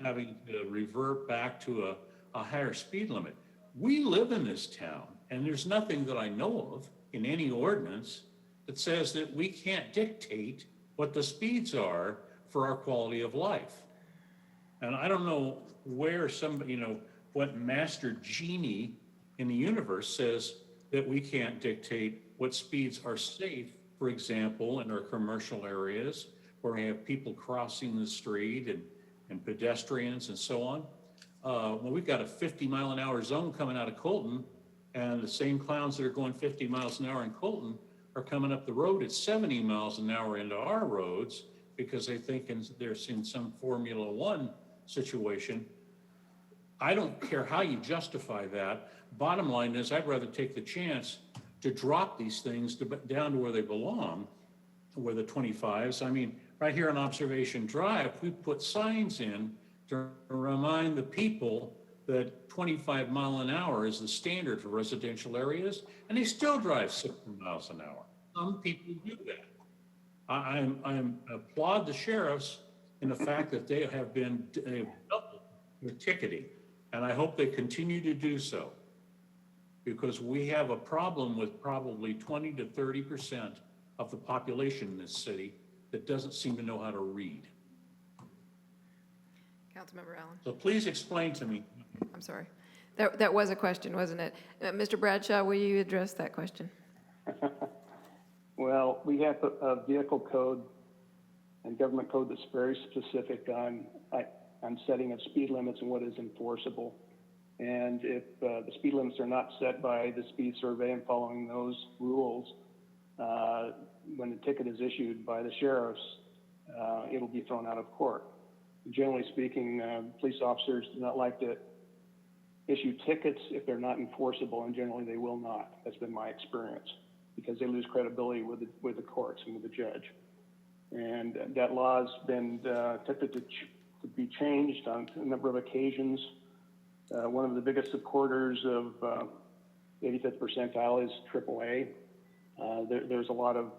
having to revert back to a higher speed limit. We live in this town, and there's nothing that I know of in any ordinance that says that we can't dictate what the speeds are for our quality of life. And I don't know where what master genie in the universe says that we can't dictate what speeds are safe, for example, in our commercial areas where we have people crossing the street and pedestrians and so on. Well, we've got a 50-mile-an-hour zone coming out of Colton, and the same clowns that are going 50 miles an hour in Colton are coming up the road at 70 miles an hour into our roads because they think they're in some Formula One situation. I don't care how you justify that. Bottom line is, I'd rather take the chance to drop these things down to where they belong, where the 25s. I mean, right here on Observation Drive, we put signs in to remind the people that 25 mile an hour is the standard for residential areas, and they still drive 60 miles an hour. Some people do that. I applaud the sheriffs in the fact that they've doubled their ticketing, and I hope they continue to do so, because we have a problem with probably 20 to 30% of the population in this city that doesn't seem to know how to read. Councilmember Allen. So please explain to me. I'm sorry. That was a question, wasn't it? Mr. Bradshaw, will you address that question? Well, we have a vehicle code and government code that's very specific on setting of speed limits and what is enforceable. And if the speed limits are not set by the speed survey and following those rules, when the ticket is issued by the sheriffs, it'll be thrown out of court. Generally speaking, police officers do not like to issue tickets if they're not enforceable, and generally they will not. That's been my experience, because they lose credibility with the courts and with the judge. And that law has been attempted to be changed on a number of occasions. One of the biggest supporters of 85th percentile is AAA. There's a lot of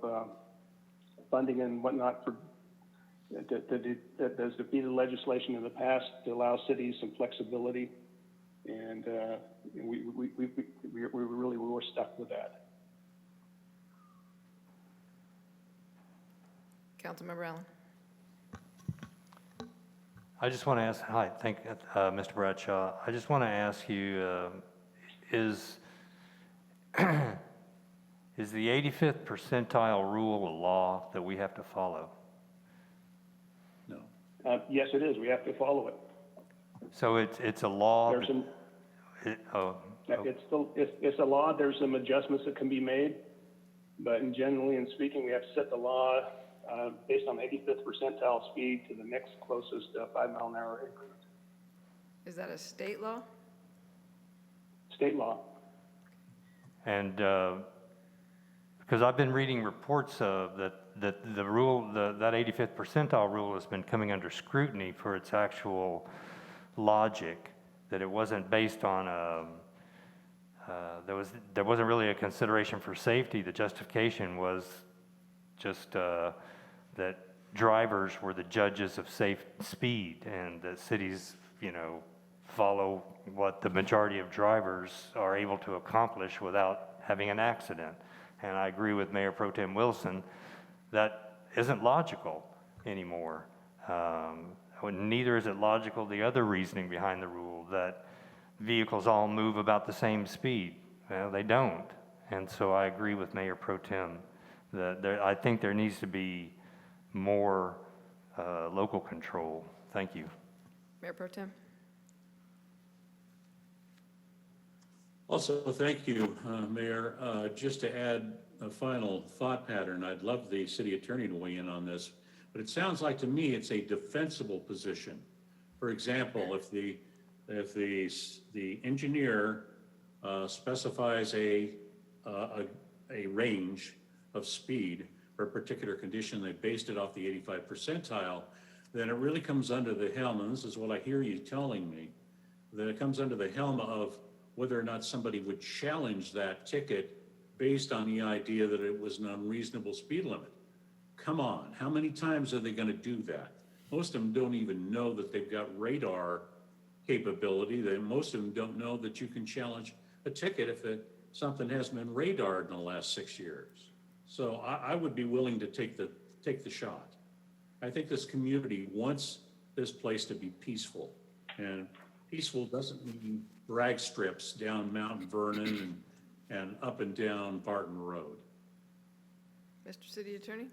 funding and whatnot that has defeated legislation in the past to allow cities some flexibility, and we were stuck with that. Councilmember Allen. I just want to ask, hi, Mr. Bradshaw. I just want to ask you, is the 85th percentile rule a law that we have to follow? No. Yes, it is. We have to follow it. So it's a law? There's some, it's a law. There's some adjustments that can be made, but generally in speaking, we have to set the law based on 85th percentile speed to the next closest 5 mile an hour increment. Is that a state law? State law. And because I've been reading reports that the rule, that 85th percentile rule has been coming under scrutiny for its actual logic, that it wasn't based on there wasn't really a consideration for safety. The justification was just that drivers were the judges of safe speed, and that cities, follow what the majority of drivers are able to accomplish without having an accident. And I agree with Mayor Pro Tem Wilson, that isn't logical anymore. Neither is it logical the other reasoning behind the rule, that vehicles all move about the same speed. Well, they don't. And so I agree with Mayor Pro Tem that I think there needs to be more local control. Thank you. Mayor Pro Tem. Also, thank you, Mayor. Just to add a final thought pattern, I'd love the city attorney to weigh in on this, but it sounds like to me it's a defensible position. For example, if the engineer specifies a range of speed for a particular condition, they based it off the 85 percentile, then it really comes under the helm, and this is what I hear you telling me, that it comes under the helm of whether or not somebody would challenge that ticket based on the idea that it was an unreasonable speed limit. Come on, how many times are they going to do that? Most of them don't even know that they've got radar capability. Most of them don't know that you can challenge a ticket if something hasn't been radared in the last 6 years. So I would be willing to take the shot. I think this community wants this place to be peaceful, and peaceful doesn't mean drag strips down Mount Vernon and up and down Barton Road. Mr. City Attorney?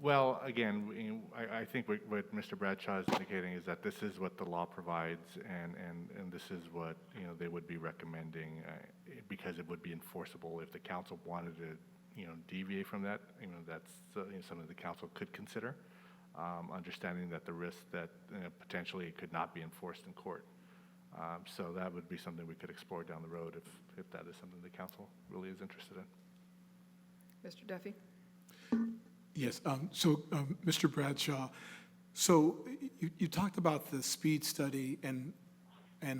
Well, again, I think what Mr. Bradshaw is indicating is that this is what the law provides, and this is what, they would be recommending, because it would be enforceable. If the council wanted to, deviate from that, that's something the council could consider, understanding that the risk that potentially it could not be enforced in court. So that would be something we could explore down the road if that is something the council really is interested in. Mr. Duffy? Yes, Mr. Bradshaw, so you talked about the speed study and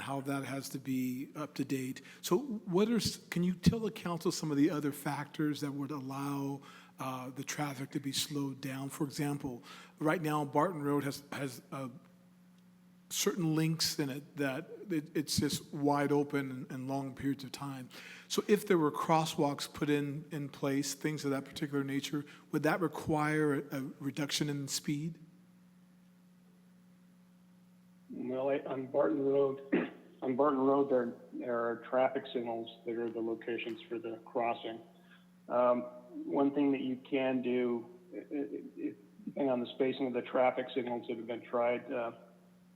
how that has to be up to date. So can you tell the council some of the other factors that would allow the traffic to be slowed down? For example, right now Barton Road has certain links in it that it's just wide open and long periods of time. So if there were crosswalks put in place, things of that particular nature, would that require a reduction in speed? Well, on Barton Road, there are traffic signals that are the locations for the crossing. One thing that you can do, depending on the spacing of the traffic signals that have been tried,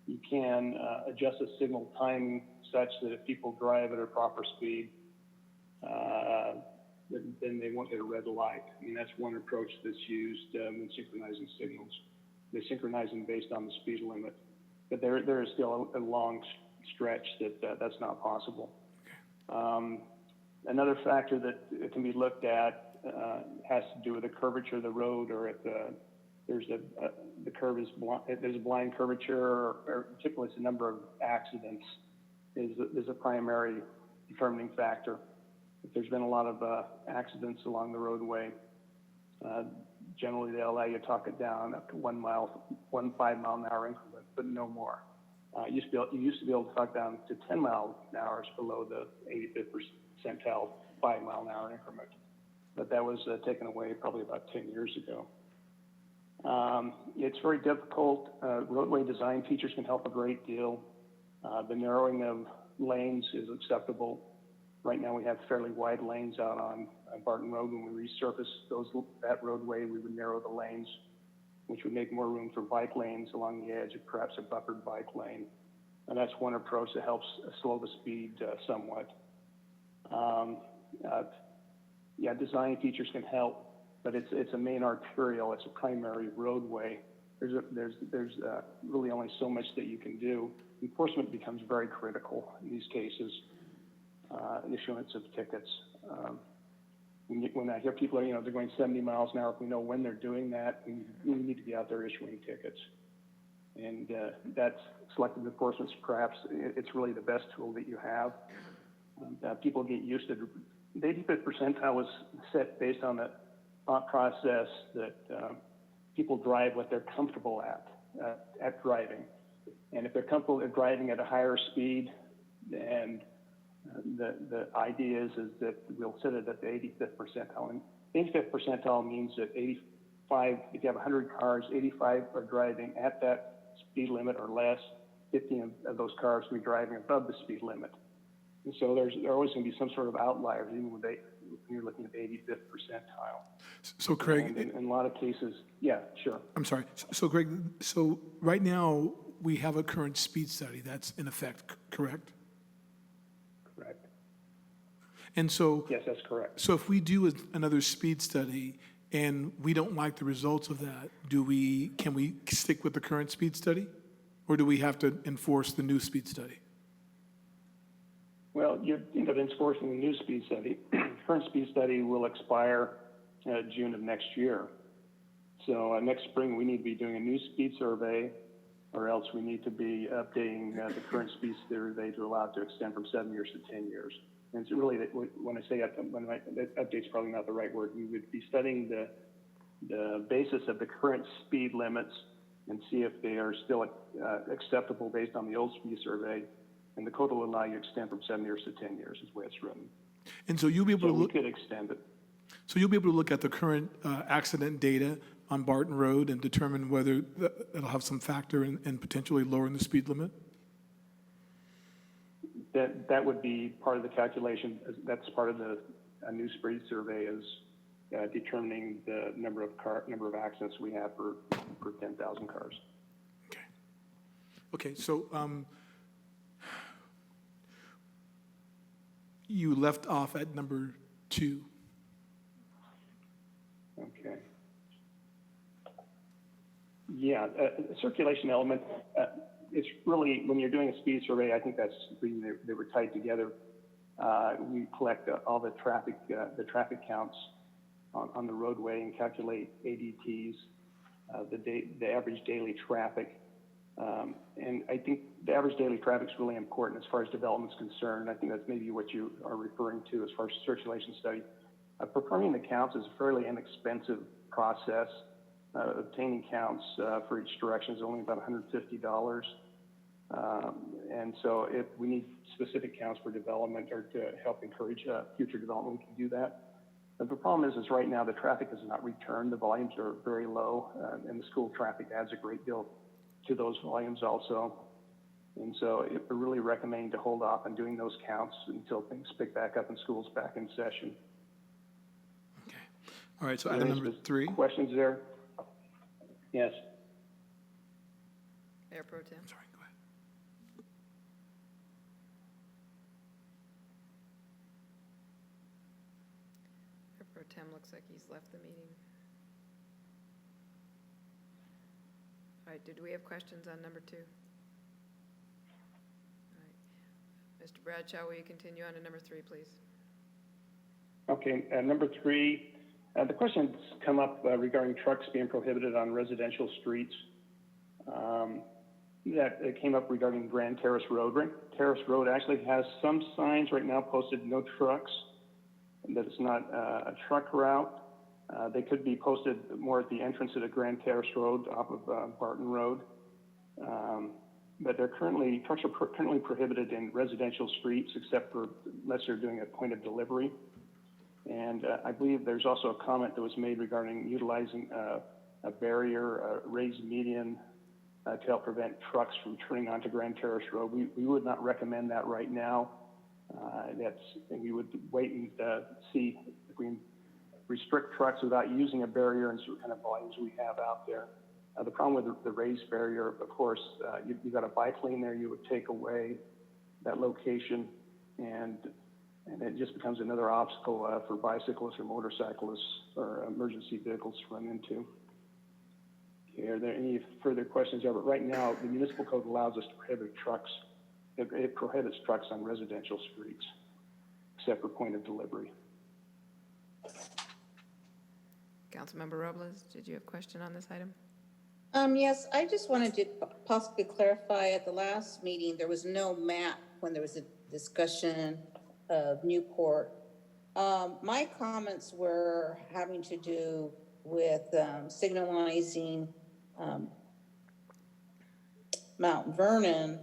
you can adjust the signal timing such that if people drive at a proper speed, then they won't hit a red light. I mean, that's one approach that's used when synchronizing signals. They synchronize them based on the speed limit. But there is still a long stretch that's not possible. Another factor that can be looked at has to do with the curvature of the road, or if there's a blind curvature, or typically it's the number of accidents is a primary determining factor. If there's been a lot of accidents along the roadway, generally they'll allow you to talk it down up to 1 5-mile-an-hour increment, but no more. You used to be able to talk down to 10 miles an hour below the 85th percentile 5-mile-an-hour increment, but that was taken away probably about 10 years ago. It's very difficult. Roadway design features can help a great deal. The narrowing of lanes is acceptable. Right now we have fairly wide lanes out on Barton Road. When we resurface that roadway, we would narrow the lanes, which would make more room for bike lanes along the edge, of perhaps a buffered bike lane. And that's one approach that helps slow the speed somewhat. Design features can help, but it's a main arterial. It's a primary roadway. There's really only so much that you can do. Enforcement becomes very critical in these cases. Issuance of tickets. When I hear people are, they're going 70 miles an hour, if we know when they're doing that, we need to be out there issuing tickets. And that's selective enforcement. Perhaps it's really the best tool that you have. People get used to the 85th percentile was set based on the thought process that people drive what they're comfortable at driving. And if they're comfortable at driving at a higher speed, and the idea is that we'll set it at the 85th percentile. And 85th percentile means that 85, if you have 100 cars, 85 are driving at that speed limit or less. 15 of those cars will be driving above the speed limit. And so there are always going to be some sort of outliers, even when you're looking at the 85th percentile. So Craig, in a lot of cases, yeah, sure. I'm sorry. So Greg, so right now we have a current speed study that's in effect, correct? Correct. And so, yes, that's correct. So if we do another speed study and we don't like the results of that, can we stick with the current speed study, or do we have to enforce the new speed study? Well, you end up enforcing the new speed study. Current speed study will expire June of next year. So next spring we need to be doing a new speed survey, or else we need to be updating the current speed survey to allow it to extend from 7 years to 10 years. And it's really, when I say update's probably not the right word, we would be studying the basis of the current speed limits and see if they are still acceptable based on the old speed survey. And the code will allow you to extend from 7 years to 10 years is the way it's written. And so you'll be able to look. We could extend it. So you'll be able to look at the current accident data on Barton Road and determine whether it'll have some factor in potentially lowering the speed limit? That would be part of the calculation. That's part of the new speed survey is determining the number of accidents we have per 10,000 cars. Okay. So you left off at number 2. Okay. Yeah, a circulation element. It's really, when you're doing a speed survey, I think that's the reason they were tied together. We collect all the traffic counts on the roadway and calculate ADTs, the average daily traffic. And I think the average daily traffic is really important as far as development is concerned. I think that's maybe what you are referring to as far as circulation study. Performing the counts is a fairly inexpensive process. Obtaining counts for each direction is only about $150. And so if we need specific counts for development or to help encourage future development, we can do that. But the problem is right now the traffic has not returned. The volumes are very low, and the school traffic adds a great deal to those volumes also. And so we're really recommending to hold off on doing those counts until things pick back up and school's back in session. Okay. All right, so Are item there number any 3. Questions there? Yes. Mayor Pro Tem. Sorry, go ahead. Mayor Pro Tem looks like he's left the meeting. All right, did we have questions on number 2? All right. Mr. Bradshaw, will you continue on to number 3, please? Okay, number 3, the question's come up regarding trucks being prohibited on residential streets. That it came up regarding Grand Terrace Road. Grand Terrace Road actually has some signs right now posted, no trucks, and that it's not a truck route. They could be posted more at the entrance of the Grand Terrace Road off of Barton Road. But trucks are currently prohibited in residential streets except for unless they're doing a point of delivery. And I believe there's also a comment that was made regarding utilizing a barrier, a raised median to help prevent trucks from turning onto Grand Terrace Road. We would not recommend that right now. And we would wait and see if we can restrict trucks without using a barrier and what kind of volumes we have out there. The problem with the raised barrier, of course, you've got a bike lane there, you would take away that location, and it just becomes another obstacle for bicyclists or motorcyclists or emergency vehicles to run into. Okay, are there any further questions there? But right now, the municipal code allows us to prohibit trucks. It prohibits trucks on residential streets, except for point of delivery. Councilmember Robles, did you have a question on this item? Yes, I just wanted to possibly clarify, at the last meeting, there was no map when there was a discussion of Newport. My comments were having to do with signalizing Mount Vernon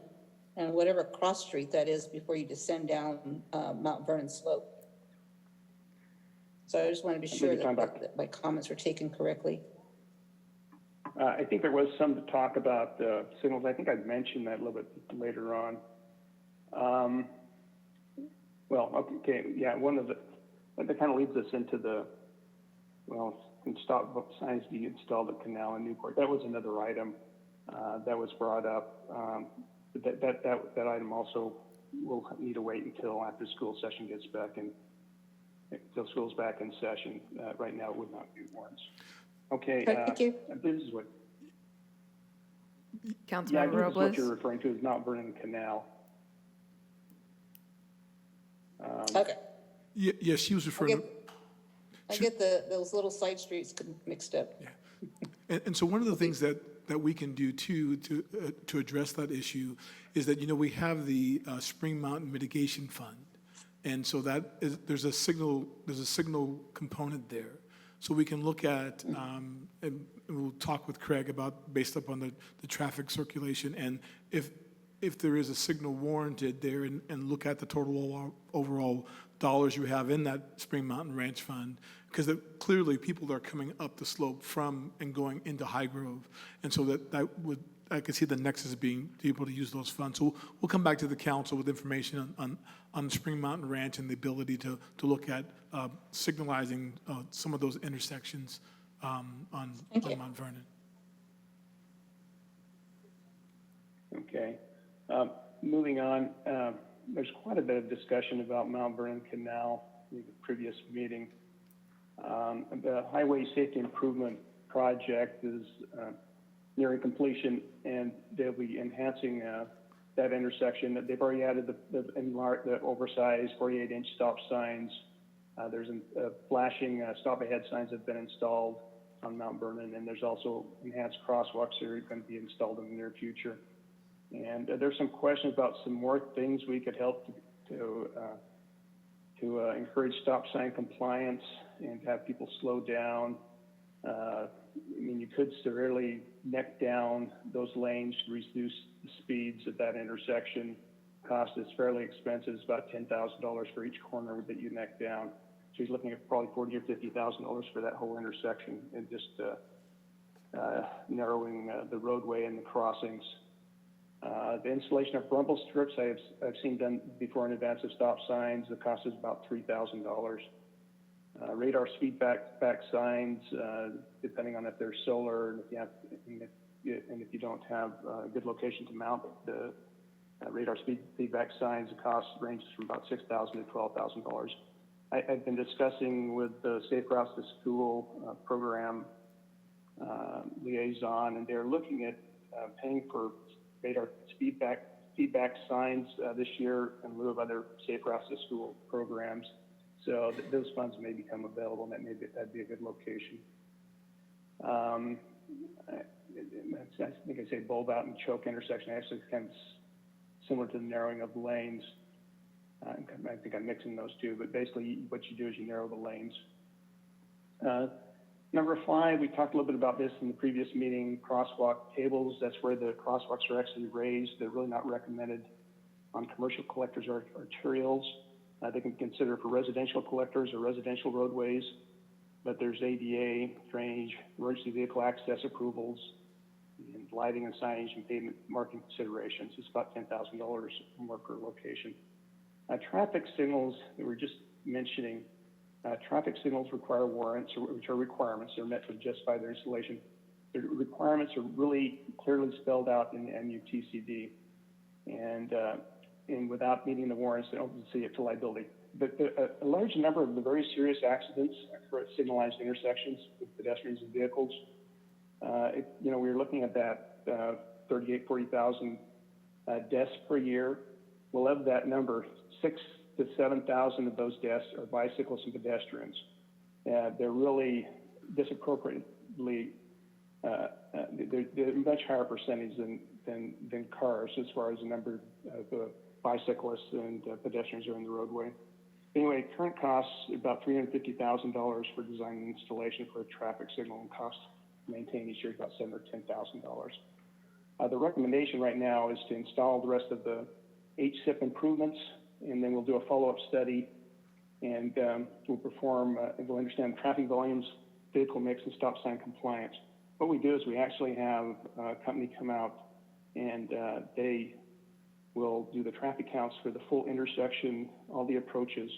and whatever cross street that is before you descend down Mount Vernon slope. So I just want to be sure that my comments were taken correctly. I think there was some talk about signals. I think I mentioned that a little bit later on. That kind of leads us into signs be installed at Canal and Newport. That was another item that was brought up. That item also will need to wait until after school session gets back in, until school's back in session. Right now, it would not be warrants. Okay. Thank you. This is what. Councilmember Robles. What you're referring to is Mount Vernon Canal. Okay. Yes, she was referring. I get those little side streets mixed up. Yeah. And so one of the things that we can do too to address that issue is that, we have the Spring Mountain Mitigation Fund. And so there's a signal component there. So we can look at, and we'll talk with Craig about, based upon the traffic circulation, and if there is a signal warranted there, and look at the total overall dollars you have in that Spring Mountain Ranch Fund, because clearly people are coming up the slope from and going into High Grove. And so I could see the nexus being able to use those funds. So we'll come back to the council with information on Spring Mountain Ranch and the ability to look at signalizing some of those intersections on Mount Vernon. Okay. Moving on, there's quite a bit of discussion about Mount Vernon Canal in the previous meeting. The Highway Safety Improvement Project is nearing completion, and they'll be enhancing that intersection. They've already added the oversized 48-inch stop signs. There's flashing stop ahead signs that have been installed on Mount Vernon, and there's also enhanced crosswalks that are going to be installed in the near future. And there's some questions about some more things we could help to encourage stop sign compliance and have people slow down. You could severely neck down those lanes to reduce the speeds at that intersection. Cost is fairly expensive. It's about $10,000 for each corner that you neck down. So he's looking at probably $40,000 or $50,000 for that whole intersection, and just narrowing the roadway and the crossings. The installation of rumble strips I've seen done before in advance of stop signs. The cost is about $3,000. Radar speed back signs, depending on if they're solar and if you don't have a good location to mount the radar feedback signs, the cost ranges from about $6,000 to $12,000. I've been discussing with the Safe Routes to School program liaison, and they're looking at paying for radar feedback signs this year in lieu of other Safe Routes to School programs. So those funds may become available, and that'd be a good location. I think I say bulb out and choke intersection. Actually, it's kind of similar to the narrowing of lanes. I think I'm mixing those two, but basically what you do is you narrow the lanes. Number 5, we talked a little bit about this in the previous meeting, crosswalk tables. That's where the crosswalks are actually raised. They're really not recommended on commercial collectors or arterials. They can consider for residential collectors or residential roadways, but there's ADA, drainage, emergency vehicle access approvals, and lighting and signage and pavement marking considerations. It's about $10,000 more per location. Traffic signals that we're just mentioning, traffic signals require warrants, which are requirements. They're met to justify their installation. The requirements are really clearly spelled out in the MUTCD, and without meeting the warrants, they don't see it to liability. But a large number of the very serious accidents occur at signalized intersections with pedestrians and vehicles. We're looking at that 40,000 deaths per year. Well, of that number, 6,000 to 7,000 of those deaths are bicyclists and pedestrians. They're really disappropriately, they're a much higher percentage than cars as far as the number of bicyclists and pedestrians are in the roadway. Anyway, current costs about $350,000 for design and installation for a traffic signal, and cost to maintain each year is about $7,000 or $10,000. The recommendation right now is to install the rest of the HSIP improvements, and then we'll do a follow-up study, and we'll understand traffic volumes, vehicle mix, and stop sign compliance. What we do is we actually have a company come out, and they will do the traffic counts for the full intersection, all the approaches.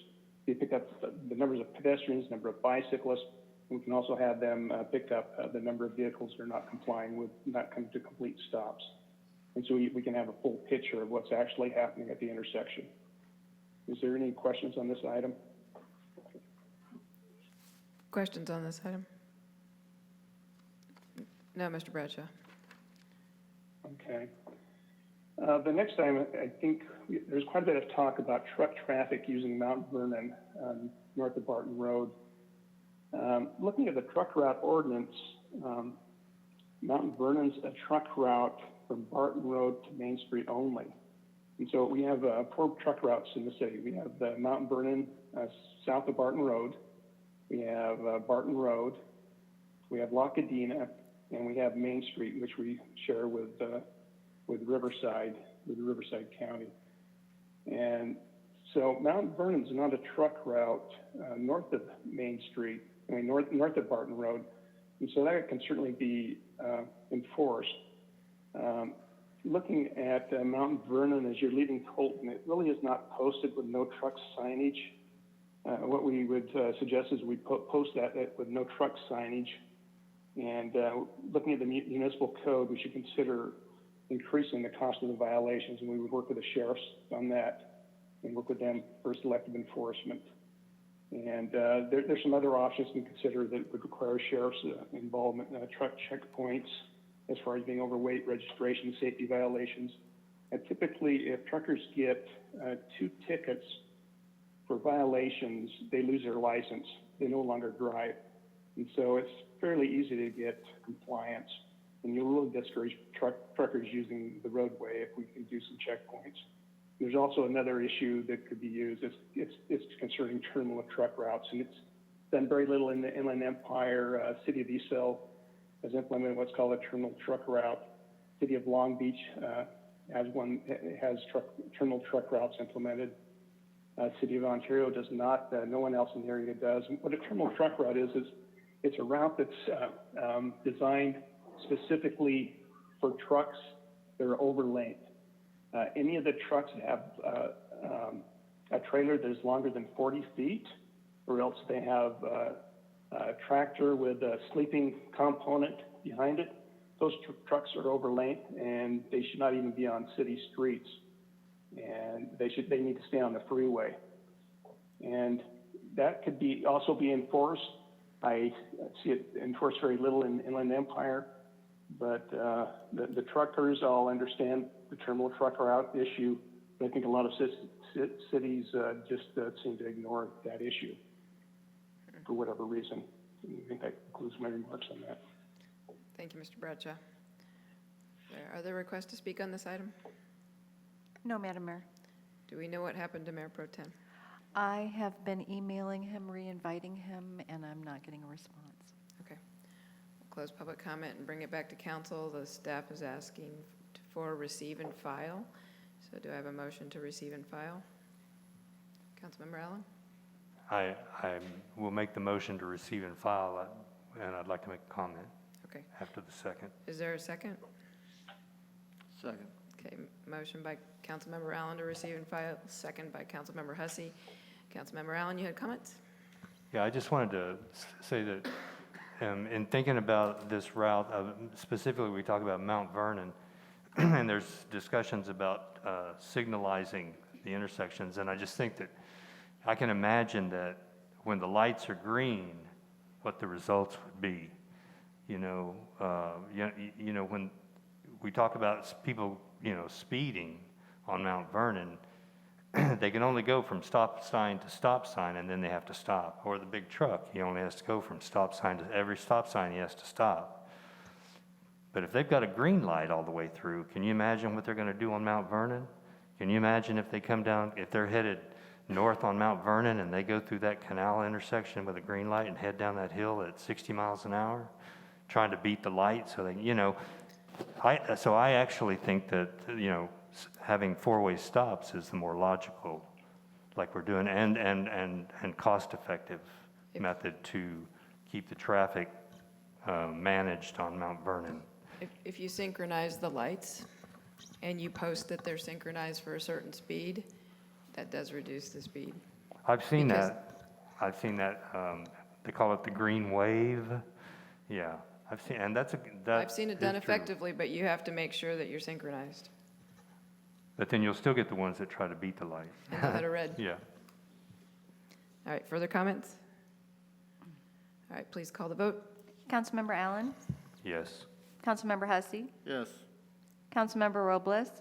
They pick up the numbers of pedestrians, number of bicyclists, and we can also have them pick up the number of vehicles that are not complying with, not coming to complete stops. And so we can have a full picture of what's actually happening at the intersection. Is there any questions on this item? Questions on this item? No, Mr. Bradshaw. Okay. The next item, I think there's quite a bit of talk about truck traffic using Mount Vernon north of Barton Road. Looking at the truck route ordinance, Mount Vernon's a truck route from Barton Road to Main Street only. And so we have 4 truck routes in the city. We have the Mount Vernon south of Barton Road. We have Barton Road. We have La Cadena, and we have Main Street, which we share with Riverside County. And so Mount Vernon's not a truck route north of Main Street, north of Barton Road, and so that can certainly be enforced. Looking at Mount Vernon as you're leaving Colton, it really is not posted with no truck signage. What we would suggest is we post that with no truck signage. And looking at the municipal code, we should consider increasing the cost of the violations, and we would work with the sheriffs on that and work with them for selective enforcement. And there's some other options to consider that would require sheriff's involvement, truck checkpoints, as far as being overweight, registration, safety violations. And typically, if truckers get 2 tickets for violations, they lose their license. They no longer drive. And so it's fairly easy to get compliance. And you'll really discourage truckers using the roadway if we can do some checkpoints. There's also another issue that could be used. It's concerning terminal of truck routes, and it's done very little in the Inland Empire. City of Eastville has implemented what's called a terminal truck route. City of Long Beach has terminal truck routes implemented. City of Ontario does not. No one else in the area does. And what a terminal truck route is it's a route that's designed specifically for trucks that are over length. Any of the trucks that have a trailer that is longer than 40 feet, or else they have a tractor with a sleeping component behind it, those trucks are over length and they should not even be on city streets. And they need to stay on the freeway. And that could also be enforced. I see it enforced very little in Inland Empire, but the truckers all understand the terminal truck route issue, but I think a lot of cities just seem to ignore that issue for whatever reason. I think that concludes my remarks on that. Thank you, Mr. Bradshaw. Are there requests to speak on this item? No, Madam Mayor. Do we know what happened to Mayor Pro Tem? I have been emailing him, re-inviting him, and I'm not getting a response. Okay. We'll close public comment and bring it back to council. The staff is asking for receive and file. So do I have a motion to receive and file? Councilmember Allen? I will make the motion to receive and file, and I'd like to make a comment Okay. after the second. Is there a second? Second. Okay, motion by Councilmember Allen to receive and file, second by Councilmember Hussey. Councilmember Allen, you had comments? Yeah, I just wanted to say that in thinking about this route, specifically we talk about Mount Vernon, and there's discussions about signalizing the intersections, and I just think that I can imagine that when the lights are green, what the results would be. You know, when we talk about people, speeding on Mount Vernon, they can only go from stop sign to stop sign, and then they have to stop. Or the big truck, he only has to go from stop sign to every stop sign he has to stop. But if they've got a green light all the way through, can you imagine what they're going to do on Mount Vernon? Can you imagine if they come down, if they're headed north on Mount Vernon and they go through that canal intersection with a green light and head down that hill at 60 miles an hour, trying to beat the light so they, so I actually think that, having four-way stops is the more logical, like we're doing, and cost-effective method to keep the traffic managed on Mount Vernon. If you synchronize the lights and you post that they're synchronized for a certain speed, that does reduce the speed. I've seen Because- that. I've seen that. They call it the green wave. Yeah, I've seen, and I've seen it done is true. effectively, but you have to make sure that you're synchronized But then you'll still get the ones that try to beat the light. and that are red. Yeah. All right, further comments? All right, please call the vote. Councilmember Allen? Yes. Councilmember Hussey? Yes. Councilmember Robles?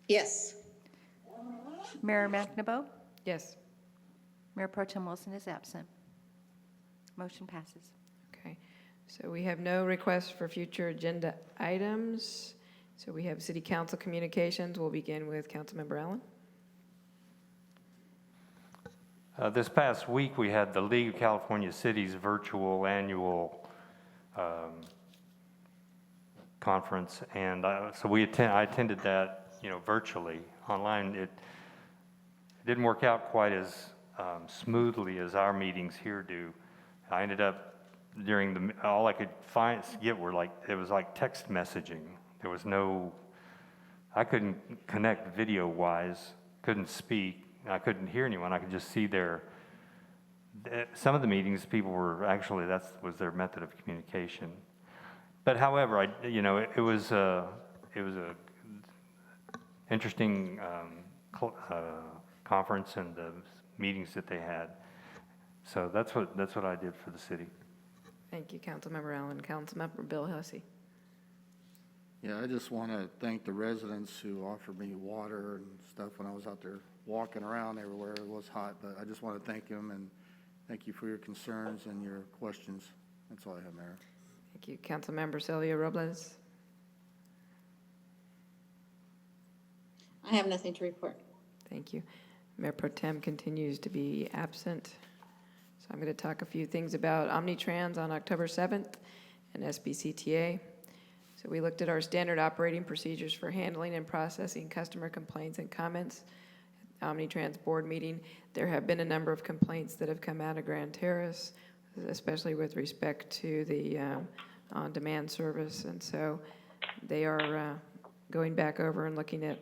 Yes. Mayor McNabo? Yes. Mayor Pro Tem Wilson is absent. Motion passes. Okay, so we have no requests for future agenda items. So we have city council communications. We'll begin with Councilmember Allen. This past week, we had the League of California Cities virtual annual conference, and so I attended that, virtually online. It didn't work out quite as smoothly as our meetings here do. I ended up all I could get were it was like text messaging. There was I couldn't connect video-wise, couldn't speak, I couldn't hear anyone. I could just see some of the meetings, people were actually, that was their method of communication. But however, it was a interesting conference and the meetings that they had. So that's what I did for the city. Thank you, Councilmember Allen. Councilmember Bill Hussey. Yeah, I just want to thank the residents who offered me water and stuff when I was out there walking around everywhere. It was hot, but I just want to thank them and thank you for your concerns and your questions. That's all I have, Mayor. Thank you, Councilmember Sylvia Robles. I have nothing to report. Thank you. Mayor Pro Tem continues to be absent. So I'm going to talk a few things about Omnitrans on October 7th and SBCTA. So we looked at our standard operating procedures for handling and processing customer complaints and comments. Omnitrans board meeting, there have been a number of complaints that have come out of Grand Terrace, especially with respect to the on-demand service. And so they are going back over and looking at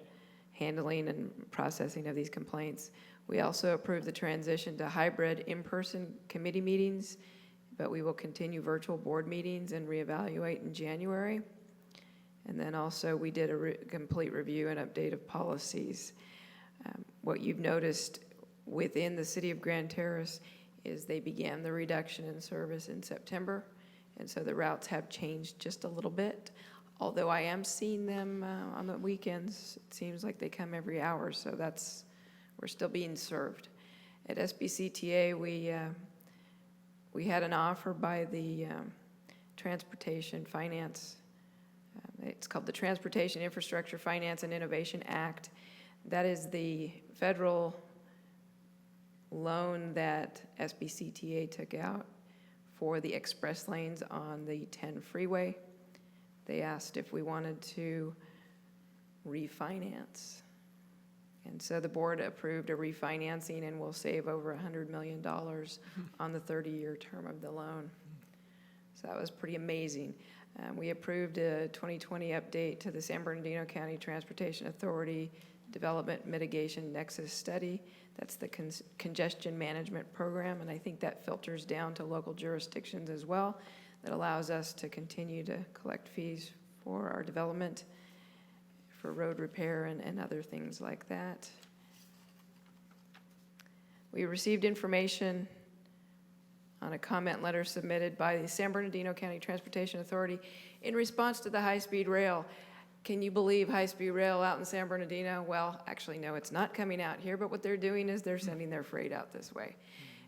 handling and processing of these complaints. We also approved the transition to hybrid in-person committee meetings, but we will continue virtual board meetings and reevaluate in January. And then also we did a complete review and update of policies. What you've noticed within the city of Grand Terrace is they began the reduction in service in September, and so the routes have changed just a little bit. Although I am seeing them on the weekends, it seems like they come every hour, so we're still being served. At SBCTA, we had an offer by the Transportation Finance. It's called the Transportation Infrastructure Finance and Innovation Act. That is the federal loan that SBCTA took out for the express lanes on the 10 freeway. They asked if we wanted to refinance. And so the board approved a refinancing and will save over $100 million on the 30-year term of the loan. So that was pretty amazing. We approved a 2020 update to the San Bernardino County Transportation Authority Development Mitigation Nexus Study. That's the congestion management program, and I think that filters down to local jurisdictions as well. That allows us to continue to collect fees for our development, for road repair and other things like that. We received information on a comment letter submitted by the San Bernardino County Transportation Authority in response to the high-speed rail. Can you believe high-speed rail out in San Bernardino? Well, actually, no, it's not coming out here, but what they're doing is they're sending their freight out this way.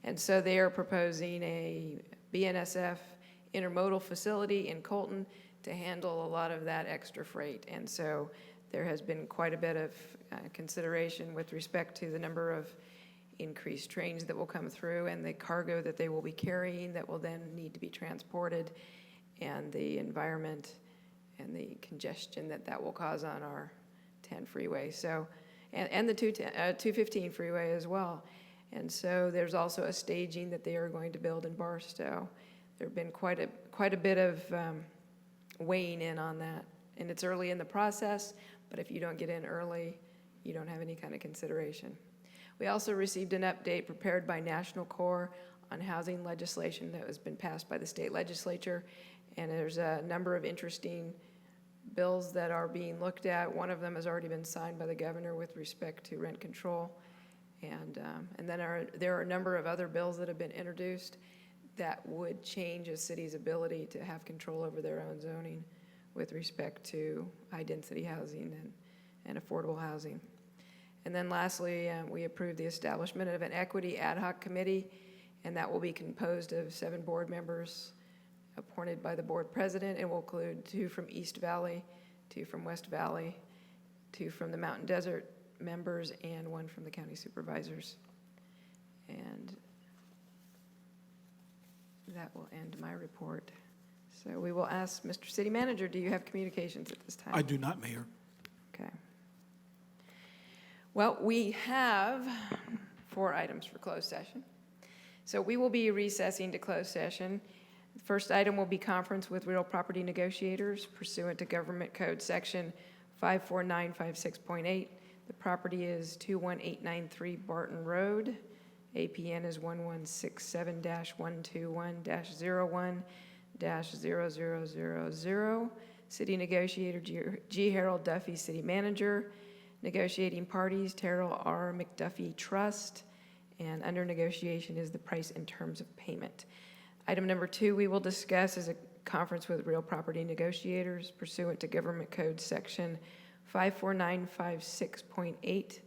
And so they are proposing a BNSF intermodal facility in Colton to handle a lot of that extra freight. And so there has been quite a bit of consideration with respect to the number of increased trains that will come through and the cargo that they will be carrying that will then need to be transported, and the environment and the congestion that will cause on our 10 freeway. So, and the 215 freeway as well. And so there's also a staging that they are going to build in Barstow. There have been quite a bit of weighing in on that, and it's early in the process, but if you don't get in early, you don't have any kind of consideration. We also received an update prepared by National Corps on housing legislation that has been passed by the state legislature, and there's a number of interesting bills that are being looked at. One of them has already been signed by the governor with respect to rent control, and then there are a number of other bills that have been introduced that would change a city's ability to have control over their own zoning with respect to high-density housing and affordable housing. And then lastly, we approved the establishment of an equity ad hoc committee, and that will be composed of 7 board members appointed by the board president. It will include 2 from East Valley, 2 from West Valley, 2 from the Mountain Desert members, and 1 from the county supervisors. And that will end my report. So we will ask Mr. City Manager, do you have communications at this time? I do not, Mayor. Okay. Well, we have 4 items for closed session. So we will be recessing to closed session. The first item will be conference with real property negotiators pursuant to Government Code Section 54956.8. The property is 21893 Barton Road. APN is 1167-121-01-0000. City Negotiator G. Harold Duffy, City Manager. Negotiating parties, Terrell R. McDuffie Trust. And under negotiation is the price and terms of payment. Item number 2 we will discuss is a conference with real property negotiators pursuant to Government Code Section 54956.8. The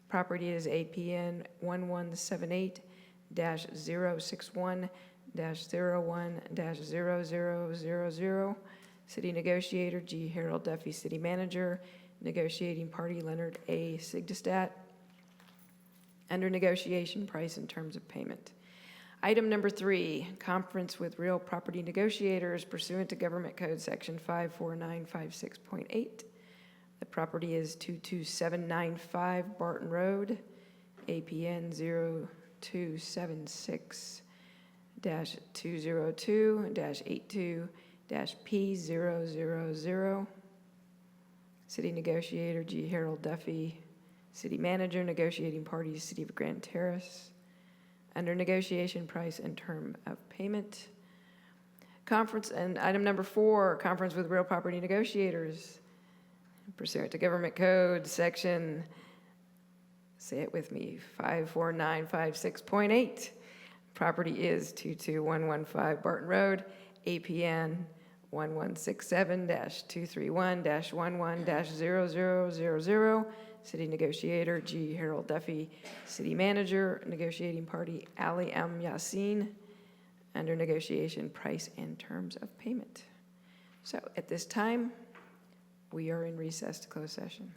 property is APN 1178-061-01-0000. City Negotiator G. Harold Duffy, City Manager. Negotiating party Leonard A. Sigdestat. Under negotiation, price and terms of payment. Item number 3, conference with real property negotiators pursuant to Government Code Section 54956.8. The property is 22795 Barton Road, APN 0276-202-82-P000. City Negotiator G. Harold Duffy. City Manager, negotiating parties, City of Grand Terrace. Under negotiation, price and term of payment. Conference, and item number 4, conference with real property negotiators. Pursuant to Government Code, section, say it with me, 54956.8. Property is 22115 Barton Road, APN 1167-231-11-0000. City Negotiator G. Harold Duffy. City Manager, negotiating party Ali M. Yassin. Under negotiation, price and terms of payment. So at this time, we are in recess to close session.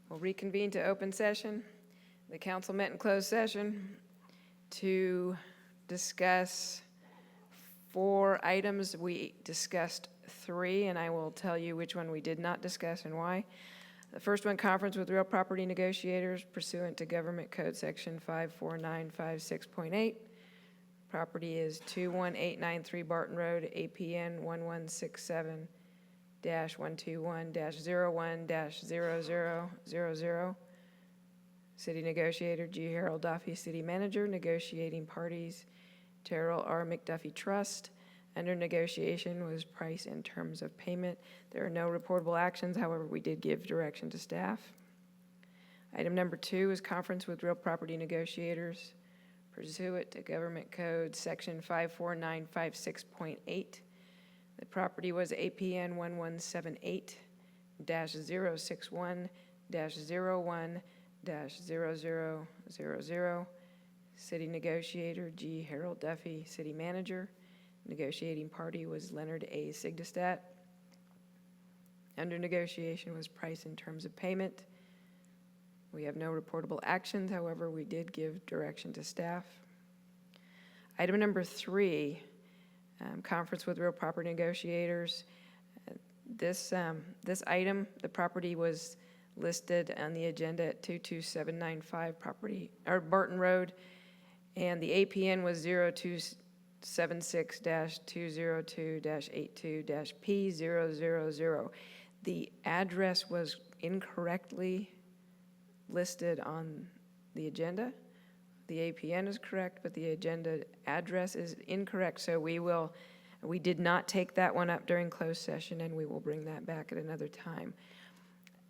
We'll reconvene to open session. The council met in closed session to discuss 4 items. We discussed 3, and I will tell you which one we did not discuss and why. The first one, conference with real property negotiators pursuant to Government Code Section 54956.8. Property is 21893 Barton Road, APN 1167-121-01-0000. City Negotiator G. Harold Duffy. City Manager, negotiating parties Terrell R. McDuffie Trust. Under negotiation was price and terms of payment. There are no reportable actions, however, we did give direction to staff. Item number 2 is conference with real property negotiators pursuant to Government Code Section 54956.8. The property was APN 1178-061-01-0000. City Negotiator G. Harold Duffy. City Manager, negotiating party was Leonard A. Sigdestat. Under negotiation was price and terms of payment. We have no reportable actions, however, we did give direction to staff. Item number 3, conference with real property negotiators. This item, the property was listed on the agenda at 22795 Barton Road, and the APN was 0276-202-82-P000. The address was incorrectly listed on the agenda. The APN is correct, but the agenda address is incorrect, so we did not take that one up during closed session, and we will bring that back at another time.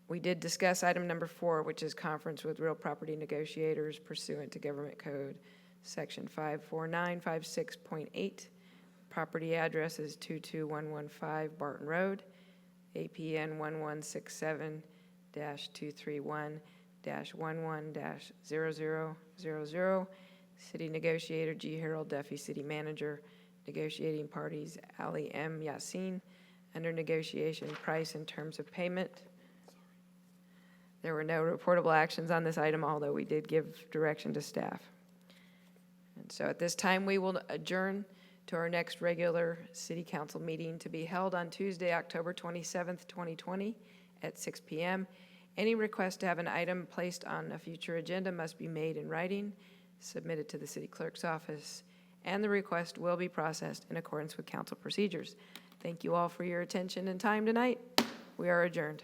We did discuss item number 4, which is conference with real property negotiators pursuant to Government Code Section 54956.8. Property address is 22115 Barton Road, APN 1167-231-11-0000. City Negotiator G. Harold Duffy. City Manager, negotiating parties Ali M. Yassin. Under negotiation, price and terms of payment. There were no reportable actions on this item, although we did give direction to staff. And so at this time, we will adjourn to our next regular city council meeting to be held on Tuesday, October 27th, 2020 at 6 p.m. Any request to have an item placed on a future agenda must be made in writing, submitted to the city clerk's office, and the request will be processed in accordance with council procedures. Thank you all for your attention and time tonight. We are adjourned.